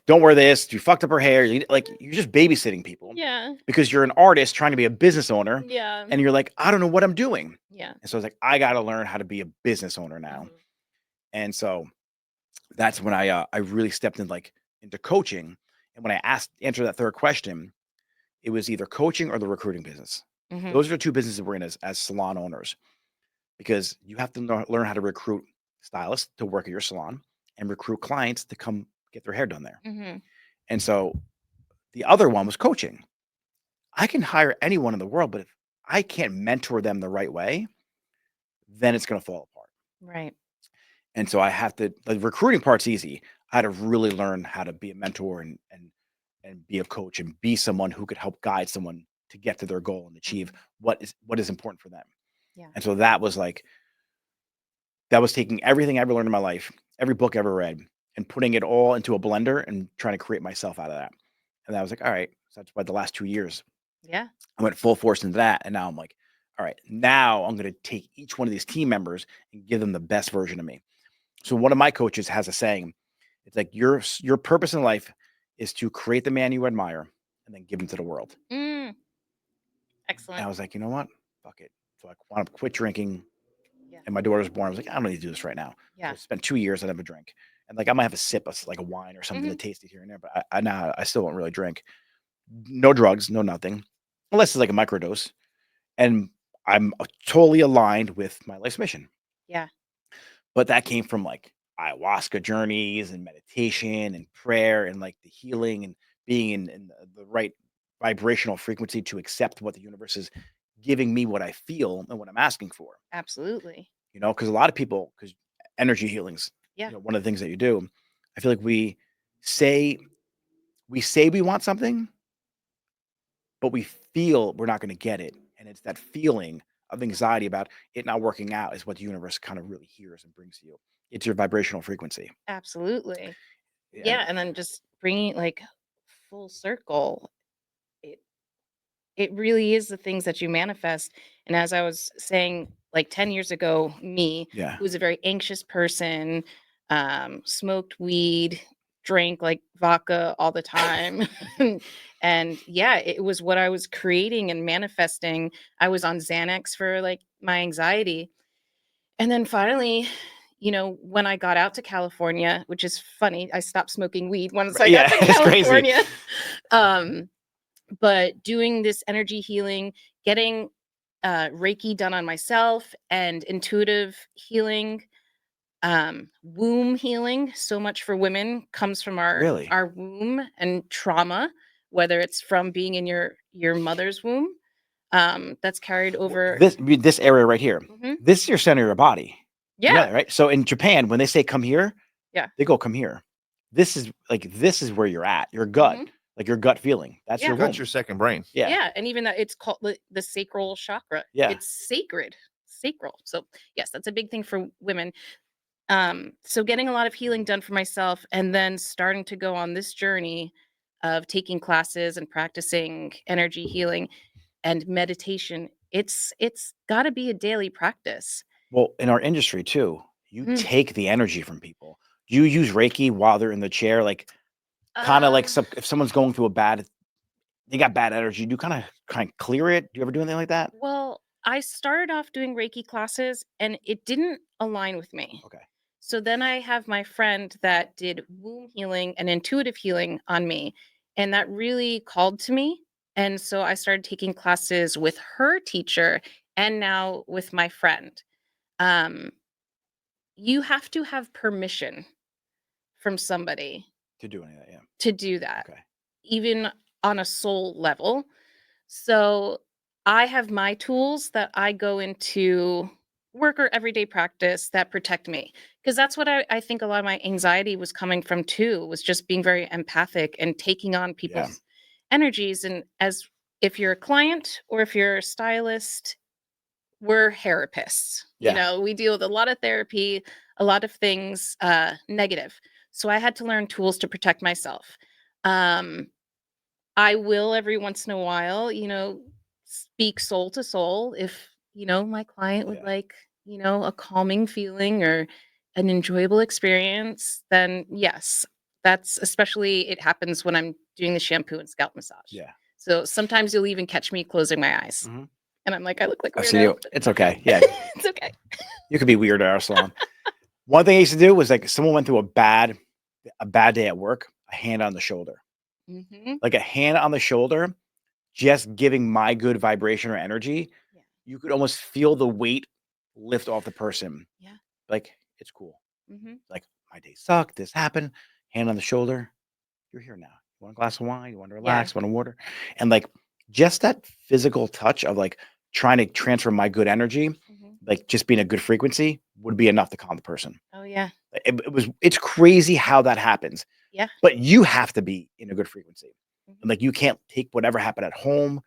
don't wear this. You fucked up her hair. You're just babysitting people. Yeah. Because you're an artist trying to be a business owner. Yeah. And you're like, I don't know what I'm doing. Yeah. And so I was like, I got to learn how to be a business owner now. And so that's when I really stepped into coaching. And when I answered that 3rd question, it was either coaching or the recruiting business. Those are the 2 businesses we're in as salon owners, because you have to learn how to recruit stylists to work at your salon and recruit clients to come get their hair done there. And so the other one was coaching. I can hire anyone in the world, but if I can't mentor them the right way, then it's going to fall apart. Right. And so I have to, the recruiting part's easy. I had to really learn how to be a mentor and be a coach and be someone who could help guide someone to get to their goal and achieve what is important for them. Yeah. And so that was taking everything I ever learned in my life, every book I ever read, and putting it all into a blender and trying to create myself out of that. And I was like, all right. So that's why the last 2 years, I went full force into that. And now I'm like, all right, now I'm going to take each one of these team members and give them the best version of me. So one of my coaches has a saying. It's like, your purpose in life is to create the man you admire and then give him to the world. Excellent. And I was like, you know what? Fuck it. So I want to quit drinking. Yeah. And my daughter was born. I was like, I don't need to do this right now. Yeah. So I spent 2 years. I never drink. And like, I might have a sip of like a wine or something to taste it here and there, but I still don't really drink. No drugs, no nothing, unless it's like a microdose. And I'm totally aligned with my life's mission. Yeah. But that came from like ayahuasca journeys and meditation and prayer and like the healing and being in the right vibrational frequency to accept what the universe is giving me, what I feel and what I'm asking for. Absolutely. Because a lot of people, because energy healings, one of the things that you do, I feel like we say we want something, but we feel we're not going to get it. And it's that feeling of anxiety about it not working out is what the universe kind of really hears and brings to you. It's your vibrational frequency. Absolutely. Yeah. And then just bringing it like full circle. It really is the things that you manifest. And as I was saying, like 10 years ago, me, who was a very anxious person, smoked weed, drank like vodka all the time. And it was what I was creating and manifesting. I was on Xanax for like my anxiety. And then finally, when I got out to California, which is funny, I stopped smoking weed once I got to California. But doing this energy healing, getting Reiki done on myself and intuitive healing, womb healing, so much for women comes from our womb and trauma, whether it's from being in your mother's womb, that's carried over. This area right here, this is your center of your body. Yeah. Right. So in Japan, when they say come here, they go come here. This is where you're at, your gut. Like your gut feeling. That's your womb. That's your second brain. Yeah. And even that it's called the sacral chakra. Yeah. It's sacred. sacral. So yes, that's a big thing for women. So getting a lot of healing done for myself, and then starting to go on this journey of taking classes and practicing energy healing and meditation. It's got to be a daily practice. Well, in our industry too, you Mm. take the energy from people. Do you use Reiki while they're in the chair? Like kind of like if someone's going through they got bad energy, do you kind of clear it? Do you ever do anything like that? Well, I started off doing Reiki classes and it didn't align with me. Okay. So then I have my friend that did womb healing and intuitive healing on me, and that really called to me. And so I started taking classes with her teacher and now with my friend. Um, you have to have permission from somebody To do any of that, yeah. to do that, Okay. even on a soul level. So I have my tools that I go into work or everyday practice that protect me. Because that's what I think a lot of my anxiety was coming from too, was just being very empathic and taking on people's energies. And as if you're a client or if you're a stylist, we're therapists. Yeah. You know, we deal with a lot of therapy, a lot of things negative. So I had to learn tools to protect myself. I will every once in a while, you know, speak soul to soul if, you know, my client would like, you know, a calming feeling or an enjoyable experience, then yes, that's especially it happens when I'm doing the shampoo and scalp massage. Yeah. So sometimes you'll even catch me closing my eyes. Mhm. And I'm like, I look like a I weirdo. see you. It's okay. Yeah. It's okay. You could be weird at our salon. One thing I used to do was like someone went through a bad day at work, a hand on the shoulder. Mm-hmm. Like a hand on the shoulder, just giving my good vibration or energy, you could almost feel the weight lift off the person. Yeah. Like, it's cool. Mm-hmm. Like, my day sucked. This happened. Hand on the shoulder. You're here now. You want a glass of wine? You want to relax? Want a water? And like, just that physical touch of like trying to transfer my good energy, like just being a good frequency would be enough to calm the person. Oh, yeah. It's crazy how that happens. Yeah. But you have to be in a good frequency. And like, you can't take whatever happened at home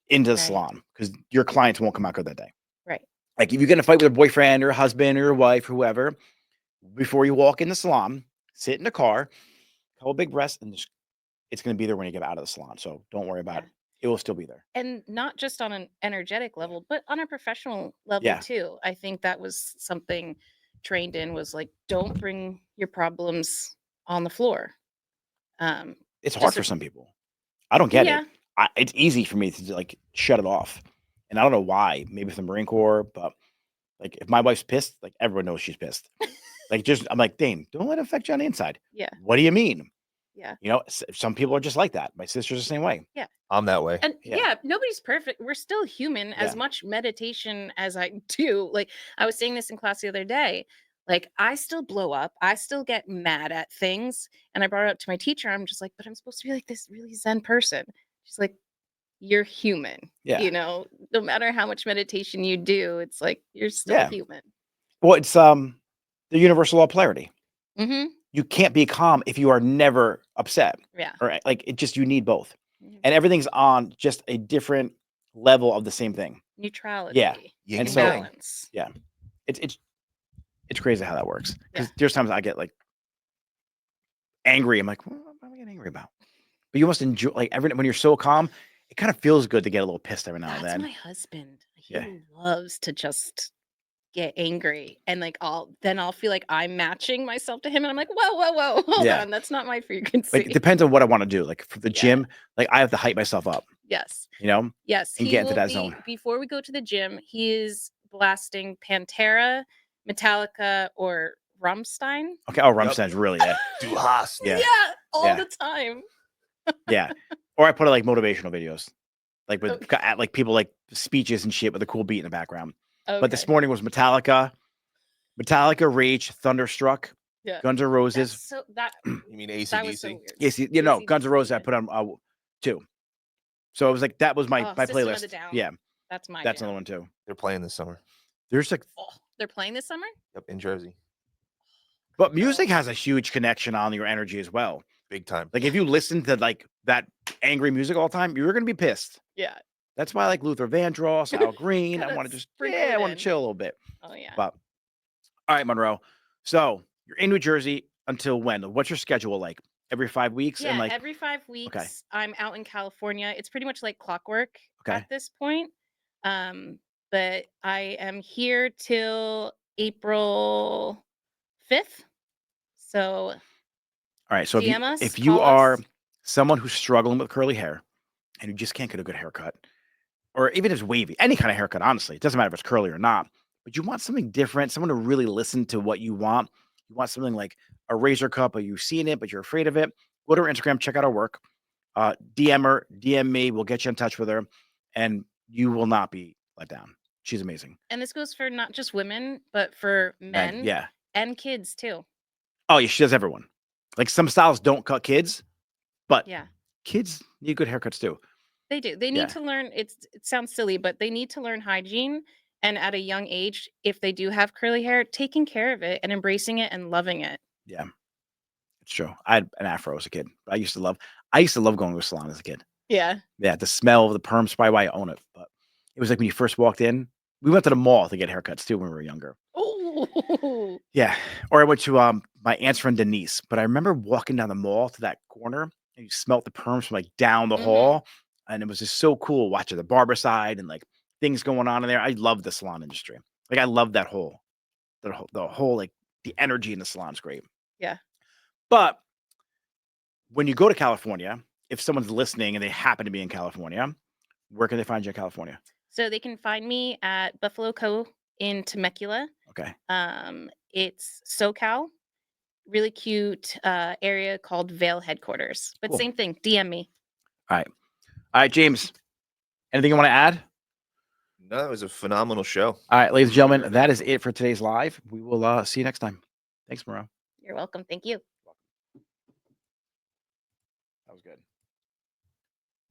into the salon because your clients won't come out good that day. Right. Like if you get in a fight with a boyfriend or a husband or your wife, whoever, before you walk in the salon, sit in the car, couple big breaths, and it's going to be there when you get out of the salon. So don't worry about it. It will still be there. And not just on an energetic level, but on a professional level too. I think that was something trained in was like, don't bring your problems on the floor. It's hard for some people. I don't get it. Yeah. It's easy for me to like shut it off. And I don't know why. Maybe it's the Marine Corps, but like if my wife's pissed, like everyone knows she's pissed. Like I'm like, Dane, don't let it affect you on the inside. Yeah. What do you mean? Yeah. You know, some people are just like that. My sister's the same way. Yeah. I'm that way. And nobody's perfect. We're still human. As much meditation as I do. Like I was saying this in class the other day. Like I still blow up. I still get mad at things. And I brought it up to my teacher. I'm just like, but I'm supposed to be like this really Zen person. She's like, you're human. Yeah. You know, no matter how much meditation you do, it's like you're still human. Well, it's the universal law of polarity. Mm-hmm. You can't be calm if you are never upset. Yeah. Or like it just you need both. And everything's on just a different level of the same thing. Neutrality. Yeah. And so balance. Yeah. It's crazy how that works. Because there's times I get like angry. I'm like, what am I getting angry about? But you must enjoy like when you're so calm, it kind of feels good to get a little pissed every now and then. That's my husband. He loves to just get angry and like I'll feel like I'm matching myself to him and I'm like, whoa, hold on. That's not my frequency. Like, it depends on what I want to do. Like for the gym, like I have to hype myself up. Yes. You know? Yes. And get into that zone. Before we go to the gym, he is blasting Pantera, Metallica, or Rammstein. Okay. Oh, Rammstein's really Du hast. Yeah. All the time. Yeah. Or I put like motivational videos. Like with like people like speeches and shit with a cool beat in the background. Okay. But this morning was Metallica, Rage, Thunderstruck, Guns N' Roses. You mean AC/DC? So yes, you know, Guns N' Roses I put on too. So it was like that was my playlist. Yeah. That's my That's another one too. They're playing this summer. There's like they're playing this summer? Yep, in Jersey. But music has a huge connection on your energy as well. Big time. Like if you listen to like that angry music all the time, you're gonna be pissed. Yeah. That's why I like Luther Vandross, Al Green. I Gotta want to just, sprinkle I it want to in. chill a little bit. Oh yeah. But all right, Monroe. So you're in New Jersey until when? What's your schedule like? Every 5 weeks? Yeah, And like, every 5 weeks I'm out in California. It's pretty much like clockwork okay. at this point. But I am here till April 5th. So All right. So DM us, if you call are us. someone who's struggling with curly hair and you just can't get a good haircut, or even if it's wavy, any kind of haircut, honestly, it doesn't matter if it's curly or not, but you want something different, someone to really listen to what you want. You want something like a razor cut, but you've seen it, but you're afraid of it. Go to her Instagram, check out her work. DM her, DM me. We'll get you in touch with her, and you will not be let down. She's amazing. And this goes for not just women, but for men Yeah. and kids too. Oh, yeah. She does everyone. Like some styles don't cut kids, but Yeah, kids need good haircuts too. they do. They need to learn. It sounds silly, but they need to learn hygiene. And at a young age, if they do have curly hair, taking care of it and embracing it and loving it. Yeah, it's true. I had an afro as a kid. I used to love going to a salon as a kid. Yeah. Yeah, the smell of the perm's probably why I own it. But it was like when you first walked in. We went to the mall to get haircuts too when we were younger. Oh. Yeah. Or I went to my aunt's friend Denise. But I remember walking down the mall to that corner and you smelt the perms from like down the hall. And it was just so cool watching the barber side and like things going on in there. I love the salon industry. Like I love that the whole like the energy in the salon's great. Yeah. But when you go to California, if someone's listening and they happen to be in California, where can they find you in California? So they can find me at Buffalo Co. in Temecula. Okay. It's SoCal, really cute area called Vail headquarters. But Cool. same thing, DM me. All right, James. Anything you want to add? No, it was a phenomenal show. All right, ladies and gentlemen, that is it for today's live. We will see you next time. Thanks, Monroe. You're welcome. Thank you. That was good.